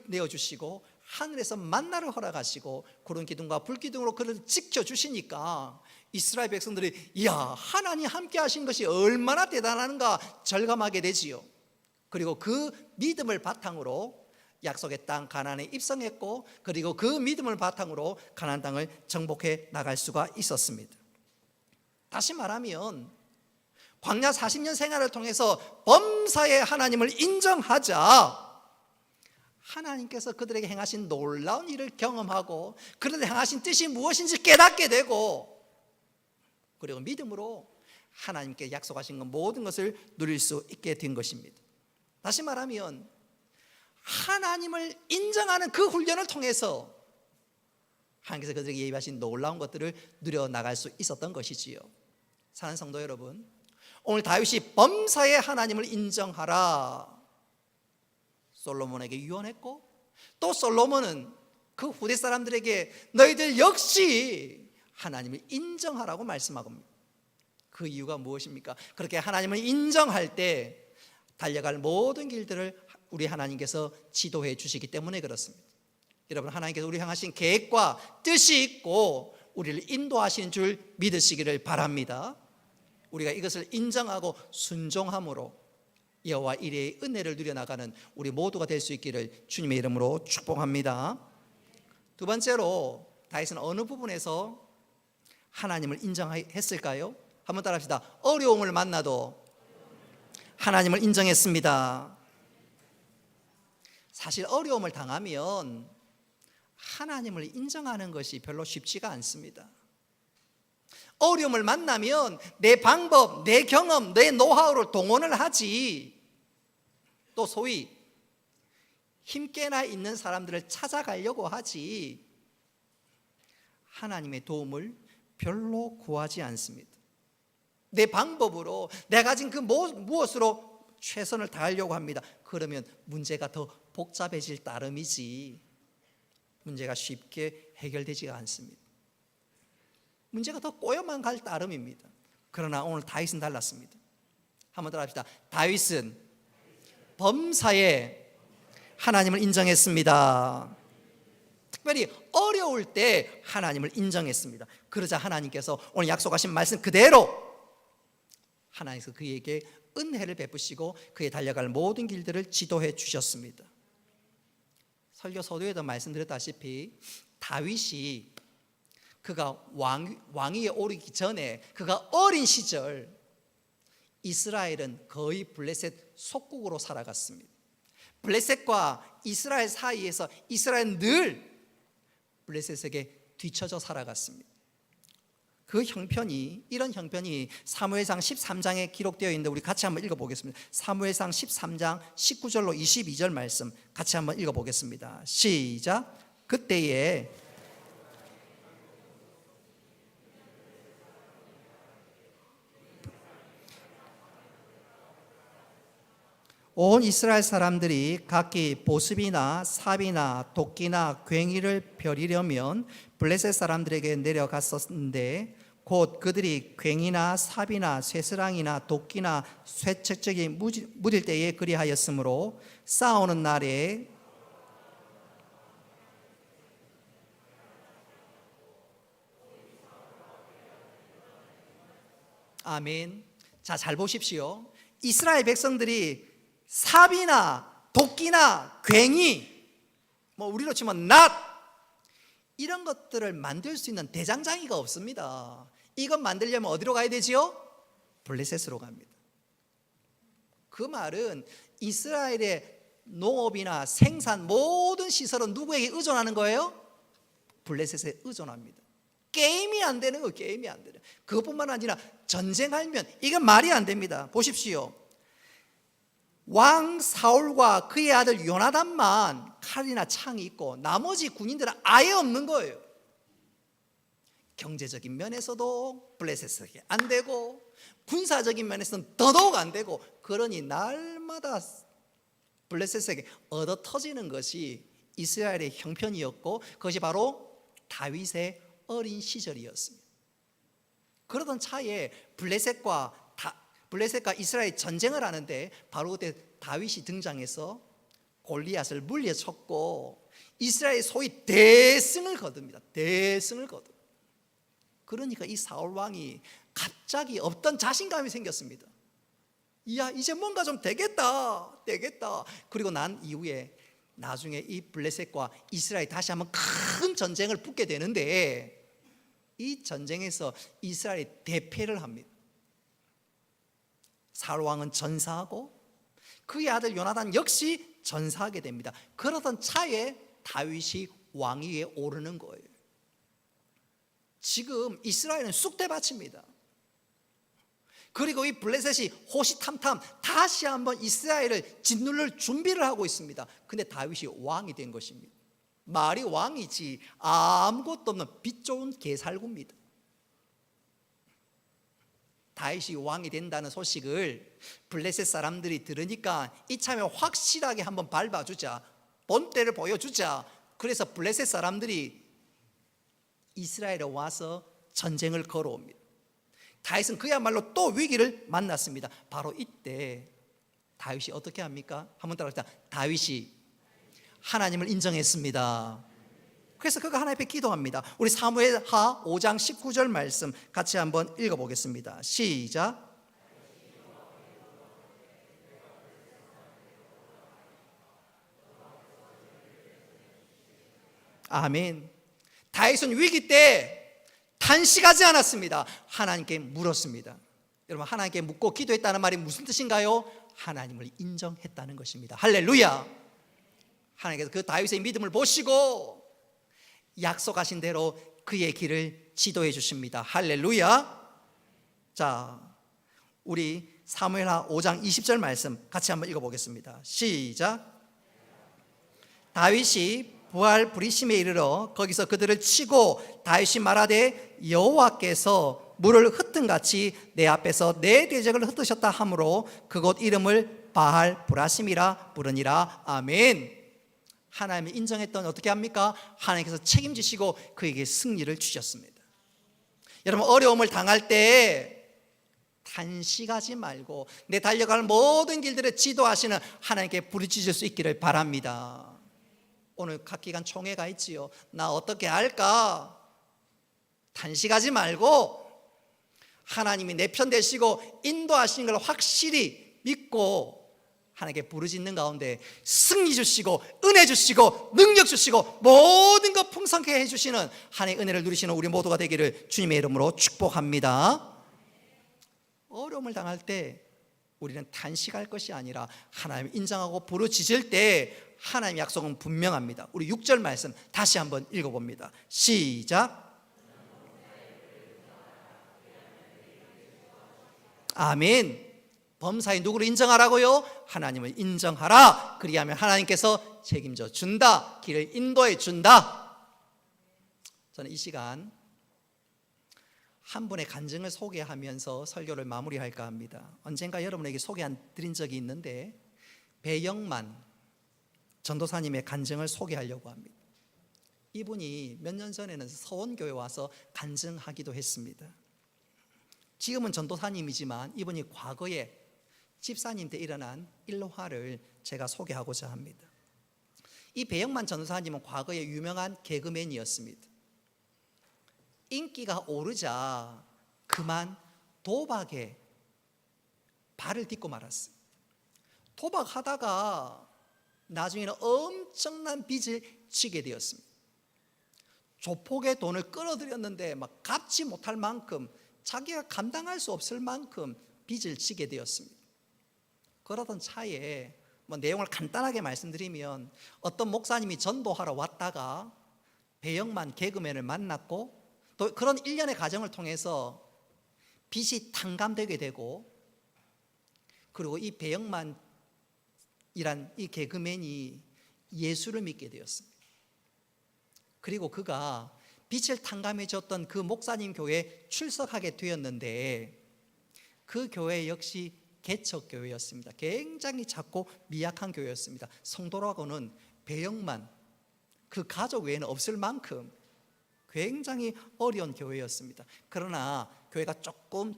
내어주시고 하늘에서 만나를 허락하시고 구름 기둥과 불 기둥으로 그를 지켜주시니까 이스라엘 백성들이 이야, 하나님 함께 하신 것이 얼마나 대단한가 절감하게 되지요. 그리고 그 믿음을 바탕으로 약속의 땅 가나안에 입성했고, 그리고 그 믿음을 바탕으로 가나안 땅을 정복해 나갈 수가 있었습니다. 다시 말하면 광야 40년 생활을 통해서 범사의 하나님을 인정하자 하나님께서 그들에게 행하신 놀라운 일을 경험하고 그들에게 행하신 뜻이 무엇인지 깨닫게 되고, 그리고 믿음으로 하나님께 약속하신 것 모든 것을 누릴 수 있게 된 것입니다. 다시 말하면 하나님을 인정하는 그 훈련을 통해서 하나님께서 그들에게 예비하신 놀라운 것들을 누려나갈 수 있었던 것이지요. 사랑하는 성도 여러분, 오늘 다윗이 범사의 하나님을 인정하라 솔로몬에게 유언했고, 또 솔로몬은 그 후대 사람들에게 너희들 역시 하나님을 인정하라고 말씀하고, 그 이유가 무엇입니까? 그렇게 하나님을 인정할 때 달려갈 모든 길들을 우리 하나님께서 지도해 주시기 때문에 그렇습니다. 여러분, 하나님께서 우리 향하신 계획과 뜻이 있고 우리를 인도하시는 줄 믿으시기를 바랍니다. 우리가 이것을 인정하고 순종함으로 여호와 이레의 은혜를 누려나가는 우리 모두가 될 수 있기를 주님의 이름으로 축복합니다. 두 번째로 다윗은 어느 부분에서 하나님을 인정했을까요? 한번 따라합시다. 어려움을 만나도 하나님을 인정했습니다. 사실 어려움을 당하면 하나님을 인정하는 것이 별로 쉽지가 않습니다. 어려움을 만나면 내 방법, 내 경험, 내 노하우를 동원을 하지, 또 소위 힘께나 있는 사람들을 찾아가려고 하지 하나님의 도움을 별로 구하지 않습니다. 내 방법으로 내가 가진 그 무엇으로 최선을 다하려고 합니다. 그러면 문제가 더 복잡해질 따름이지 문제가 쉽게 해결되지가 않습니다. 문제가 더 꼬여만 갈 따름입니다. 그러나 오늘 다윗은 달랐습니다. 한번 더 합시다. 다윗은 범사에 하나님을 인정했습니다. 특별히 어려울 때 하나님을 인정했습니다. 그러자 하나님께서 오늘 약속하신 말씀 그대로 하나님께서 그에게 은혜를 베푸시고 그의 달려갈 모든 길들을 지도해 주셨습니다. 설교 서두에도 말씀드렸다시피 다윗이 그가 왕위에 오르기 전에, 그가 어린 시절 이스라엘은 거의 블레셋 속국으로 살아갔습니다. 블레셋과 이스라엘 사이에서 이스라엘은 늘 블레셋에게 뒤처져 살아갔습니다. 그 형편이, 이런 형편이 사무엘상 13장에 기록되어 있는데 우리 같이 한번 읽어보겠습니다. 사무엘상 13장 19절로 22절 말씀 같이 한번 읽어보겠습니다. 시작. 그때에 온 이스라엘 사람들이 각기 보습이나 삽이나 도끼나 괭이를 펴리려면 블레셋 사람들에게 내려갔었는데 곧 그들이 괭이나 삽이나 쇠스랑이나 도끼나 쇠책적이 무딜 때에 그리하였으므로 싸우는 날에 아멘. 자, 잘 보십시오. 이스라엘 백성들이 삽이나 도끼나 괭이, 우리로 치면 낫, 이런 것들을 만들 수 있는 대장장이가 없습니다. 이것 만들려면 어디로 가야 되지요? 블레셋으로 갑니다. 그 말은 이스라엘의 농업이나 생산 모든 시설은 누구에게 의존하는 거예요? 블레셋에 의존합니다. 게임이 안 되는 거예요. 게임이 안 되는. 그것뿐만 아니라 전쟁하면 이건 말이 안 됩니다. 보십시오. 왕 사울과 그의 아들 요나단만 칼이나 창이 있고 나머지 군인들은 아예 없는 거예요. 경제적인 면에서도 블레셋에게 안 되고 군사적인 면에서는 더더욱 안 되고, 그러니 날마다 블레셋에게 얻어 터지는 것이 이스라엘의 형편이었고, 그것이 바로 다윗의 어린 시절이었습니다. 그러던 차에 블레셋과 이스라엘이 전쟁을 하는데 바로 그때 다윗이 등장해서 골리앗을 물리쳤고 이스라엘 소위 대승을 거둡니다. 대승을 거둡니다. 그러니까 이 사울 왕이 갑자기 없던 자신감이 생겼습니다. 이야, 이제 뭔가 좀 되겠다. 그리고 난 이후에 나중에 이 블레셋과 이스라엘이 다시 한번 큰 전쟁을 붙게 되는데, 이 전쟁에서 이스라엘이 대패를 합니다. 사울 왕은 전사하고 그의 아들 요나단 역시 전사하게 됩니다. 그러던 차에 다윗이 왕위에 오르는 거예요. 지금 이스라엘은 쑥대밭입니다. 그리고 이 블레셋이 호시탐탐 다시 한번 이스라엘을 짓누를 준비를 하고 있습니다. 근데 다윗이 왕이 된 것입니다. 말이 왕이지 아무것도 없는 빛 좋은 개살구입니다. 다윗이 왕이 된다는 소식을 블레셋 사람들이 들으니까 이참에 확실하게 한번 밟아주자, 본때를 보여주자. 그래서 블레셋 사람들이 이스라엘에 와서 전쟁을 걸어옵니다. 다윗은 그야말로 또 위기를 만났습니다. 바로 이때 다윗이 어떻게 합니까? 한번 따라합시다. 다윗이 하나님을 인정했습니다. 그래서 그가 하나님 앞에 기도합니다. 우리 사무엘하 5장 19절 말씀 같이 한번 읽어보겠습니다. 시작. 아멘. 다윗은 위기 때 단식하지 않았습니다. 하나님께 물었습니다. 여러분, 하나님께 묻고 기도했다는 말이 무슨 뜻인가요? 하나님을 인정했다는 것입니다. 할렐루야. 하나님께서 그 다윗의 믿음을 보시고 약속하신 대로 그의 길을 지도해 주십니다. 할렐루야. 자, 우리 사무엘하 5장 20절 말씀 같이 한번 읽어보겠습니다. 시작. 다윗이 부할 브리심에 이르러 거기서 그들을 치고 다윗이 말하되 여호와께서 물을 흩은같이 내 앞에서 내 대적을 흩으셨다 하므로 그곳 이름을 바알 브라심이라 부르니라. 아멘. 하나님이 인정했던 어떻게 합니까? 하나님께서 책임지시고 그에게 승리를 주셨습니다. 여러분, 어려움을 당할 때 단식하지 말고 내 달려갈 모든 길들을 지도하시는 하나님께 부르짖을 수 있기를 바랍니다. 오늘 각 기관 총회가 있지요. 나 어떻게 할까? 단식하지 말고 하나님이 내 편 되시고 인도하시는 걸 확실히 믿고 하나님께 부르짖는 가운데 승리 주시고 은혜 주시고 능력 주시고 모든 것 풍성하게 해주시는 하나님의 은혜를 누리시는 우리 모두가 되기를 주님의 이름으로 축복합니다. 어려움을 당할 때 우리는 단식할 것이 아니라 하나님을 인정하고 부르짖을 때 하나님의 약속은 분명합니다. 우리 6절 말씀 다시 한번 읽어봅니다. 시작. 아멘. 범사에 누구를 인정하라고요? 하나님을 인정하라. 그리하면 하나님께서 책임져 준다. 길을 인도해 준다. 저는 이 시간 한 분의 간증을 소개하면서 설교를 마무리할까 합니다. 언젠가 여러분에게 소개해드린 적이 있는데 배영만 전도사님의 간증을 소개하려고 합니다. 이분이 몇 년 전에는 서원교회 와서 간증하기도 했습니다. 지금은 전도사님이지만 이분이 과거에 집사님 때 일어난 일화를 제가 소개하고자 합니다. 이 배영만 전도사님은 과거에 유명한 개그맨이었습니다. 인기가 오르자 그만 도박에 발을 딛고 말았어요. 도박하다가 나중에는 엄청난 빚을 지게 되었습니다. 조폭의 돈을 끌어들였는데 막 갚지 못할 만큼, 자기가 감당할 수 없을 만큼 빚을 지게 되었습니다. 그러던 차에 뭐 내용을 간단하게 말씀드리면, 어떤 목사님이 전도하러 왔다가 배영만 개그맨을 만났고, 또 그런 일련의 과정을 통해서 빚이 탕감되게 되고, 그리고 이 배영만이란 이 개그맨이 예수를 믿게 되었습니다. 그리고 그가 빚을 탕감해 줬던 그 목사님 교회에 출석하게 되었는데, 그 교회 역시 개척교회였습니다. 굉장히 작고 미약한 교회였습니다. 성도라고는 배영만 그 가족 외에는 없을 만큼 굉장히 어려운 교회였습니다. 그러나 교회가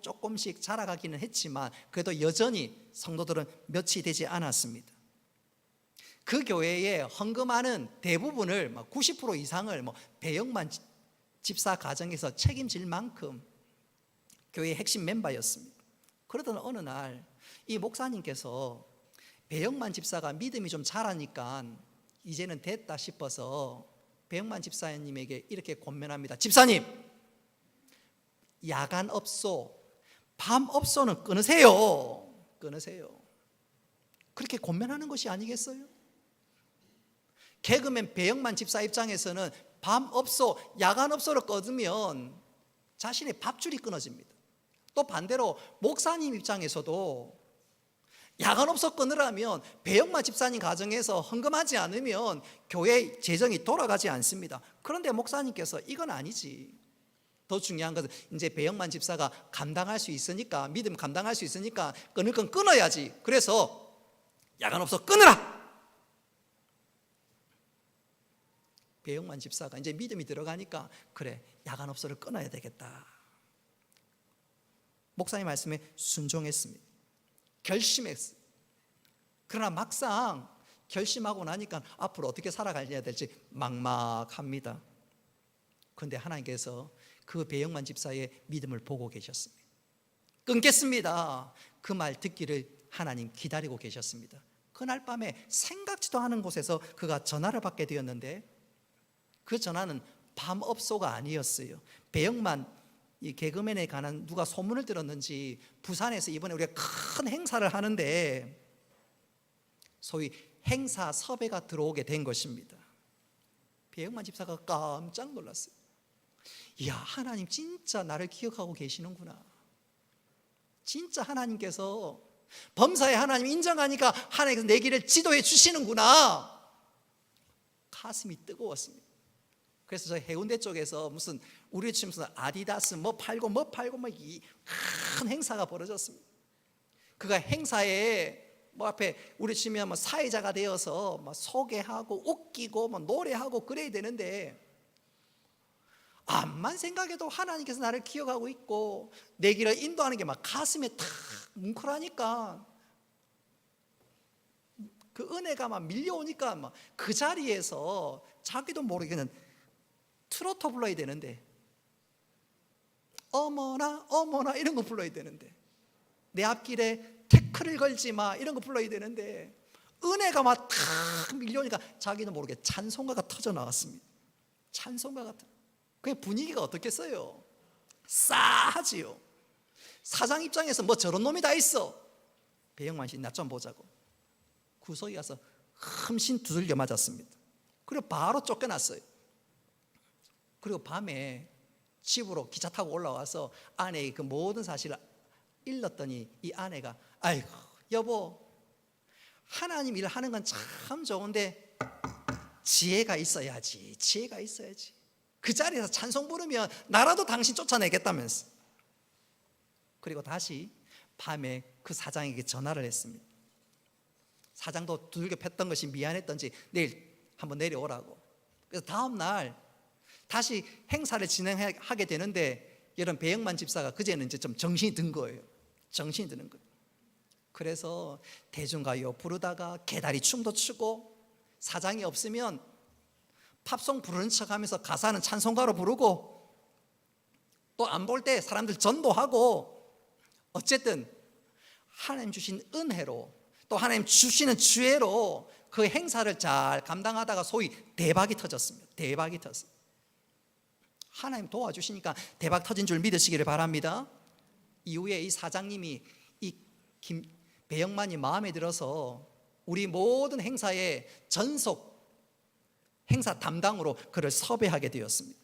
조금씩 자라가기는 했지만, 그래도 여전히 성도들은 몇이 되지 않았습니다. 그 교회에 헌금하는 대부분을 90% 이상을 배영만 집사 가정에서 책임질 만큼 교회의 핵심 멤버였습니다. 그러던 어느 날 이 목사님께서 배영만 집사가 믿음이 좀 자라니까 이제는 됐다 싶어서 배영만 집사님에게 이렇게 권면합니다. 집사님, 야간업소, 밤업소는 끊으세요. 그렇게 권면하는 것이 아니겠어요? 개그맨 배영만 집사 입장에서는 밤업소, 야간업소를 끊으면 자신의 밥줄이 끊어집니다. 또 반대로 목사님 입장에서도 야간업소 끊으라면 배영만 집사님 가정에서 헌금하지 않으면 교회 재정이 돌아가지 않습니다. 그런데 목사님께서 이건 아니지, 더 중요한 것은 이제 배영만 집사가 감당할 수 있으니까, 믿음 감당할 수 있으니까 끊을 건 끊어야지. 그래서 야간업소 끊으라. 배영만 집사가 이제 믿음이 들어가니까, 그래, 야간업소를 끊어야 되겠다. 목사님 말씀에 순종했습니다. 결심했어요. 그러나 막상 결심하고 나니까 앞으로 어떻게 살아가야 될지 막막합니다. 그런데 하나님께서 그 배영만 집사의 믿음을 보고 계셨습니다. 끊겠습니다. 그 말 듣기를 하나님 기다리고 계셨습니다. 그날 밤에 생각지도 않은 곳에서 그가 전화를 받게 되었는데, 그 전화는 밤업소가 아니었어요. 배영만 이 개그맨에 관한 누가 소문을 들었는지 부산에서 이번에 우리가 큰 행사를 하는데 소위 행사 섭외가 들어오게 된 것입니다. 배영만 집사가 깜짝 놀랐어요. 이야, 하나님 진짜 나를 기억하고 계시는구나. 진짜 하나님께서, 범사에 하나님 인정하니까 하나님께서 내 길을 지도해 주시는구나. 가슴이 뜨거웠습니다. 그래서 저 해운대 쪽에서 무슨 우리 지금 무슨 아디다스 뭐 팔고 이 큰 행사가 벌어졌습니다. 그가 행사에 앞에 우리 치면 사회자가 되어서 소개하고 웃기고 노래하고 그래야 되는데, 암만 생각해도 하나님께서 나를 기억하고 있고 내 길을 인도하는 게 가슴에 탁 뭉클하니까, 그 은혜가 밀려오니까 그 자리에서 자기도 모르게 그냥 트로트 불러야 되는데, 어머나 어머나 이런 거 불러야 되는데, 내 앞길에 태클을 걸지 마 이런 거 불러야 되는데, 은혜가 탁 밀려오니까 자기도 모르게 찬송가가 터져 나왔습니다. 찬송가 같은. 그 분위기가 어떻겠어요? 싸하지요. 사장 입장에서 저런 놈이 다 있어. 배영만 씨 나 좀 보자고 구석에 가서 흠씬 두들겨 맞았습니다. 그리고 바로 쫓겨났어요. 그리고 밤에 집으로 기차 타고 올라와서 아내의 그 모든 사실을 일렀더니, 이 아내가, 아이고 여보, 하나님 일 하는 건 참 좋은데 지혜가 있어야지. 그 자리에서 찬송 부르면 나라도 당신 쫓아내겠다면서. 그리고 다시 밤에 그 사장에게 전화를 했습니다. 사장도 두들겨 팼던 것이 미안했던지 내일 한번 내려오라고. 그래서 다음 날 다시 행사를 진행하게 되는데, 여러분 배영만 집사가 그제는 이제 좀 정신이 든 거예요. 그래서 대중가요 부르다가 개다리 춤도 추고, 사장이 없으면 팝송 부르는 척하면서 가사는 찬송가로 부르고, 또 안 볼 때 사람들 전도하고, 어쨌든 하나님 주신 은혜로 또 하나님 주시는 주애로 그 행사를 잘 감당하다가 소위 대박이 터졌습니다. 하나님 도와주시니까 대박 터진 줄 믿으시기를 바랍니다. 이후에 이 사장님이 이 배영만이 마음에 들어서 우리 모든 행사의 전속 행사 담당으로 그를 섭외하게 되었습니다.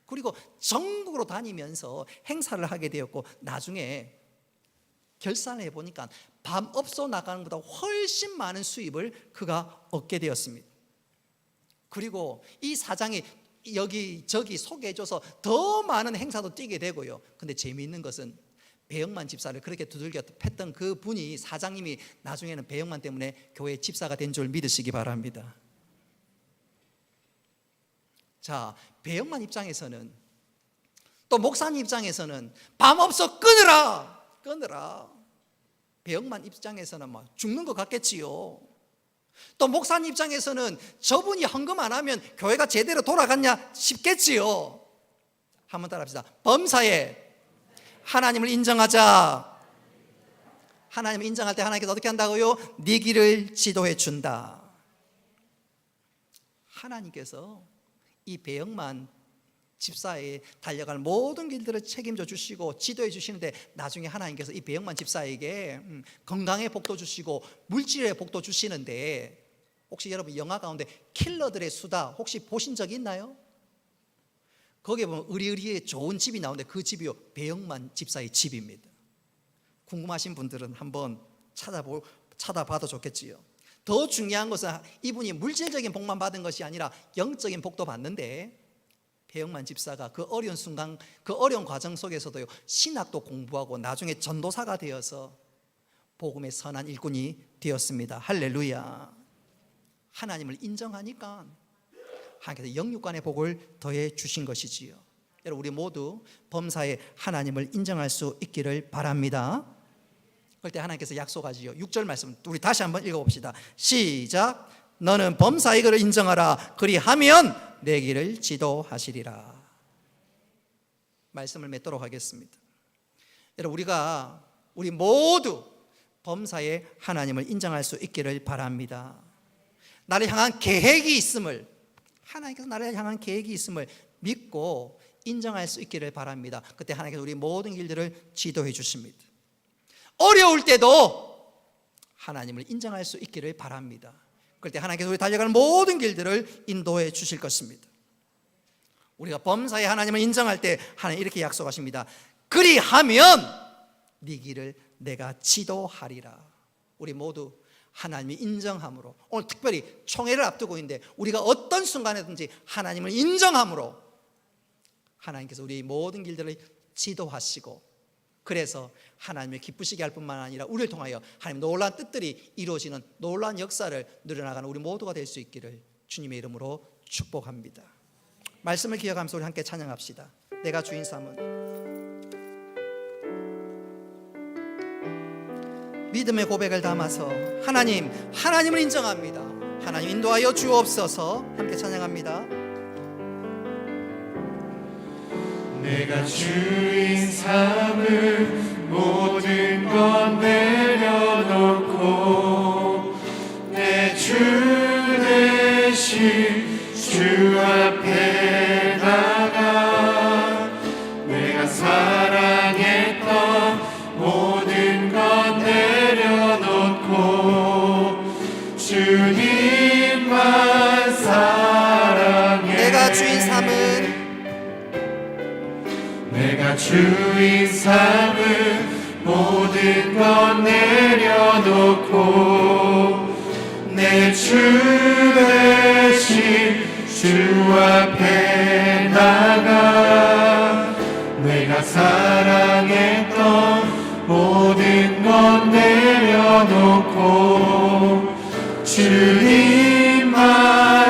그리고 전국으로 다니면서 행사를 하게 되었고, 나중에 결산을 해보니까 밤업소 나가는 것보다 훨씬 많은 수입을 그가 얻게 되었습니다. 그리고 이 사장이 여기저기 소개해줘서 더 많은 행사도 뛰게 되고요. 근데 재미있는 것은 배영만 집사를 그렇게 두들겨 팼던 그 분이, 사장님이 나중에는 배영만 때문에 교회 집사가 된 줄 믿으시기 바랍니다. 자, 배영만 입장에서는, 또 목사님 입장에서는 밤업소 끊으라. 배영만 입장에서는 막 죽는 것 같겠지요. 또 목사님 입장에서는 저분이 헌금 안 하면 교회가 제대로 돌아갔냐 싶겠지요. 한번 따라합시다. 범사에 하나님을 인정하자. 하나님을 인정할 때 하나님께서 어떻게 한다고요? 네 길을 지도해 준다. 하나님께서 이 배영만 집사에 달려갈 모든 길들을 책임져 주시고 지도해 주시는데, 나중에 하나님께서 이 배영만 집사에게 건강의 복도 주시고 물질의 복도 주시는데, 혹시 여러분 영화 가운데 킬러들의 수다 혹시 보신 적이 있나요? 거기에 보면 의리의리의 좋은 집이 나오는데 그 집이요, 배영만 집사의 집입니다. 궁금하신 분들은 한번 찾아봐도 좋겠지요. 더 중요한 것은 이분이 물질적인 복만 받은 것이 아니라 영적인 복도 받는데, 배영만 집사가 그 어려운 순간, 그 어려운 과정 속에서도요, 신학도 공부하고 나중에 전도사가 되어서 복음의 선한 일꾼이 되었습니다. 할렐루야. 하나님을 인정하니까 하나님께서 영육간의 복을 더해 주신 것이지요. 여러분, 우리 모두 범사에 하나님을 인정할 수 있기를 바랍니다. 그럴 때 하나님께서 약속하지요. 6절 말씀 우리 다시 한번 읽어봅시다. 시작. 너는 범사의 그를 인정하라. 그리하면 내 길을 지도하시리라. 말씀을 맺도록 하겠습니다. 여러분, 우리 모두 범사에 하나님을 인정할 수 있기를 바랍니다. 나를 향한 계획이 있음을, 하나님께서 나를 향한 계획이 있음을 믿고 인정할 수 있기를 바랍니다. 그때 하나님께서 우리 모든 길들을 지도해 주십니다. 어려울 때도 하나님을 인정할 수 있기를 바랍니다. 그럴 때 하나님께서 우리 달려가는 모든 길들을 인도해 주실 것입니다. 우리가 범사에 하나님을 인정할 때 하나님 이렇게 약속하십니다. 그리하면 네 길을 내가 지도하리라. 우리 모두 하나님이 인정함으로, 오늘 특별히 총회를 앞두고 있는데 우리가 어떤 순간에든지 하나님을 인정함으로 하나님께서 우리 모든 길들을 지도하시고, 그래서 하나님을 기쁘시게 할 뿐만 아니라 우리를 통하여 하나님 놀라운 뜻들이 이루어지는 놀라운 역사를 누려나가는 우리 모두가 될 수 있기를 주님의 이름으로 축복합니다. 말씀을 기억하면서 우리 함께 찬양합시다. 내가 주인 삼은. 믿음의 고백을 담아서 하나님을 인정합니다. 하나님 인도하여 주옵소서. 함께 찬양합니다. 내가 주인 삼은 모든 것 내려놓고 내 주 대신 주 앞에 나가 내가 사랑했던 모든 것 내려놓고 주님만 사랑해. 내가 주인 삼은 모든 것 내려놓고 내 주 대신 주 앞에 나가 내가 사랑했던 모든 것 내려놓고 주님만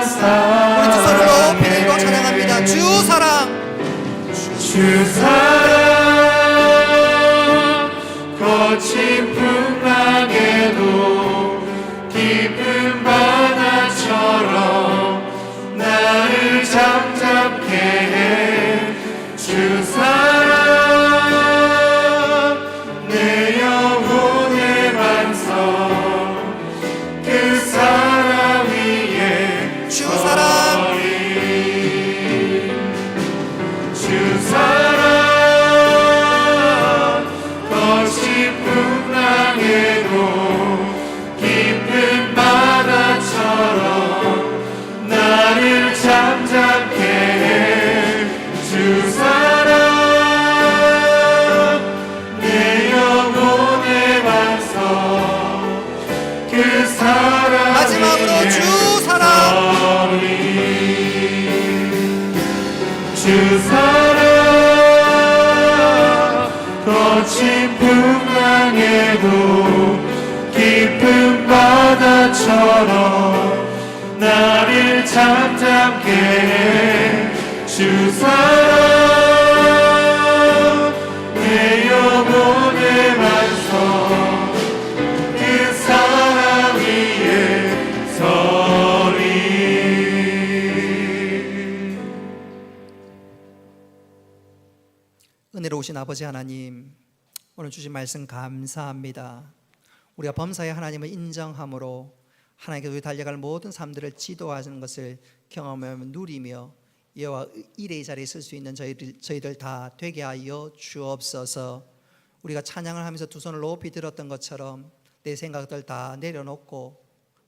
사랑해. 우리 두 손으로 빌고 찬양합니다. 주 사랑 거친 풍랑에도 깊은 바다처럼 나를 잠잠케 해. 주 사랑 내 영혼의 반석 그 사랑 위에 주 사랑 주 거친 풍랑에도 깊은 바다처럼 나를 잠잠케 해 주 사랑 내 영혼의 반석 그 사랑 위에 서리. 은혜로우신 아버지 하나님, 오늘 주신 말씀 감사합니다. 우리가 범사의 하나님을 인정함으로 하나님께서 우리 달려갈 모든 삶들을 지도하시는 것을 경험하며 누리며 여호와 일의 자리에 설 수 있는 저희들 다 되게 하여 주옵소서. 우리가 찬양을 하면서 두 손을 높이 들었던 것처럼 내 생각들 다 내려놓고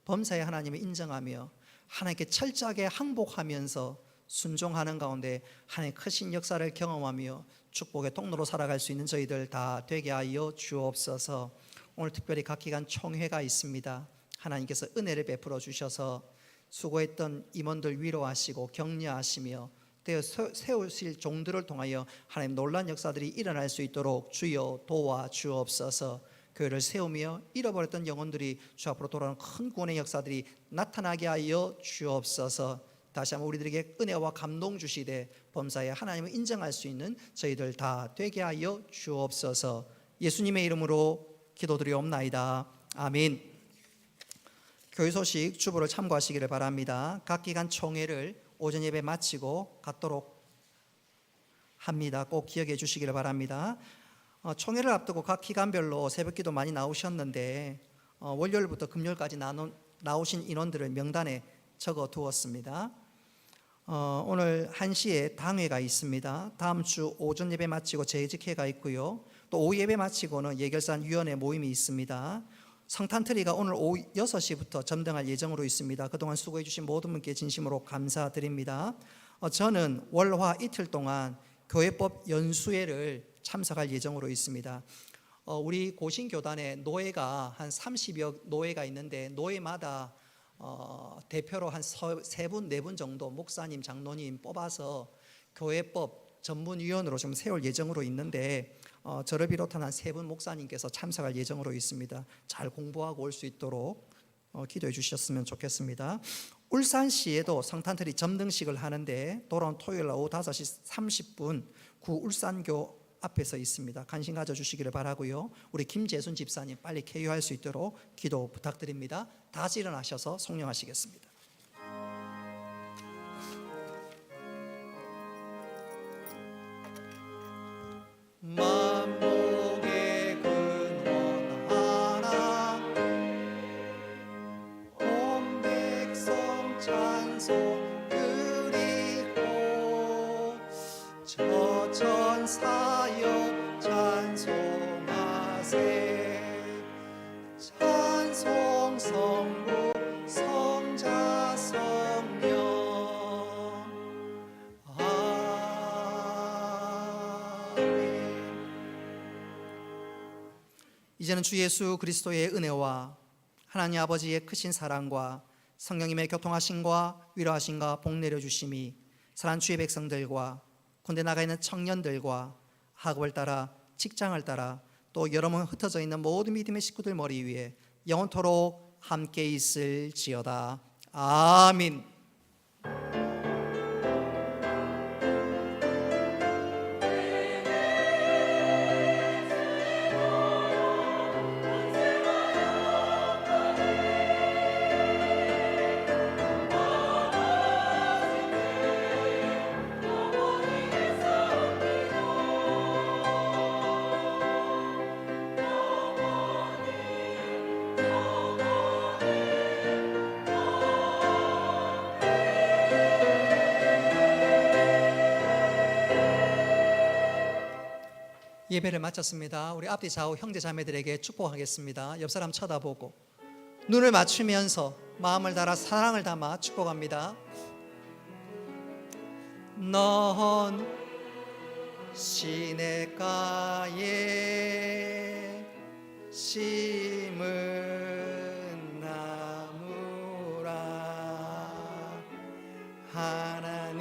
범사의 하나님을 인정하며 하나님께 철저하게 항복하면서 순종하는 가운데 하나님의 크신 역사를 경험하며 축복의 통로로 살아갈 수 있는 저희들 다 되게 하여 주옵소서. 오늘 특별히 각 기관 총회가 있습니다. 하나님께서 은혜를 베풀어 주셔서 수고했던 임원들 위로하시고 격려하시며 되어 세우실 종들을 통하여 하나님 놀란 역사들이 일어날 수 있도록 주여 도와주옵소서. 교회를 세우며 잃어버렸던 영혼들이 주 앞으로 돌아오는 큰 구원의 역사들이 나타나게 하여 주옵소서. 다시 한번 우리들에게 은혜와 감동 주시되 범사에 하나님을 인정할 수 있는 저희들 다 되게 하여 주옵소서. 예수님의 이름으로 기도드리옵나이다. 아멘. 교회 소식 주보를 참고하시기를 바랍니다. 각 기관 총회를 오전 예배 마치고 갖도록 합니다. 꼭 기억해 주시기를 바랍니다. 총회를 앞두고 각 기관별로 새벽기도 많이 나오셨는데 월요일부터 금요일까지 나오신 인원들을 명단에 적어 두었습니다. 오늘 1시에 당회가 있습니다. 다음 주 오전 예배 마치고 재직회가 있고요. 또 오후 예배 마치고는 예결산 위원회 모임이 있습니다. 성탄트리가 오늘 오후 6시부터 점등할 예정으로 있습니다. 그동안 수고해 주신 모든 분께 진심으로 감사드립니다. 저는 월화 이틀 동안 교회법 연수회를 참석할 예정으로 있습니다. 우리 고신교단에 노회가 한 30여 노회가 있는데 노회마다 대표로 한 3분, 4분 정도 목사님, 장로님 뽑아서 교회법 전문위원으로 좀 세울 예정으로 있는데 저를 비롯한 한 3분 목사님께서 참석할 예정으로 있습니다. 잘 공부하고 올 수 있도록 기도해 주셨으면 좋겠습니다. 울산시에도 성탄트리 점등식을 하는데 돌아온 토요일 오후 5시 30분 구 울산교 앞에서 있습니다. 관심 가져주시기를 바라고요. 우리 김재순 집사님 빨리 쾌유할 수 있도록 기도 부탁드립니다. 다 같이 일어나셔서 송령하시겠습니다. 만복의 근원 하나 온 백성 찬송 그리고 저천사역 찬송하세 찬송 성부 성자 성령 이제는 주 예수 그리스도의 은혜와 하나님 아버지의 크신 사랑과 성령님의 교통하심과 위로하심과 복 내려주심이 사랑하는 주의 백성들과 군대 나가 있는 청년들과 학업을 따라 직장을 따라 또 여러 번 흩어져 있는 모든 믿음의 식구들 머리 위에 영원토록 함께 있을지어다. 아멘. 예배를 마쳤습니다. 우리 앞뒤 좌우 형제 자매들에게 축복하겠습니다. 옆 사람 쳐다보고 눈을 맞추면서 마음을 달아 사랑을 담아 축복합니다. 넌 시냇가에 심은 나무라 하나님의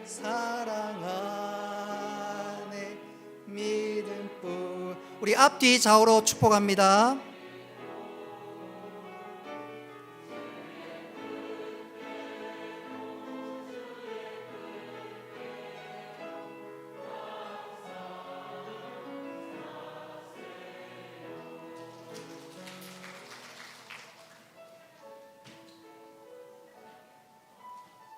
사랑 안에 우리 앞뒤 좌우로 축복합니다.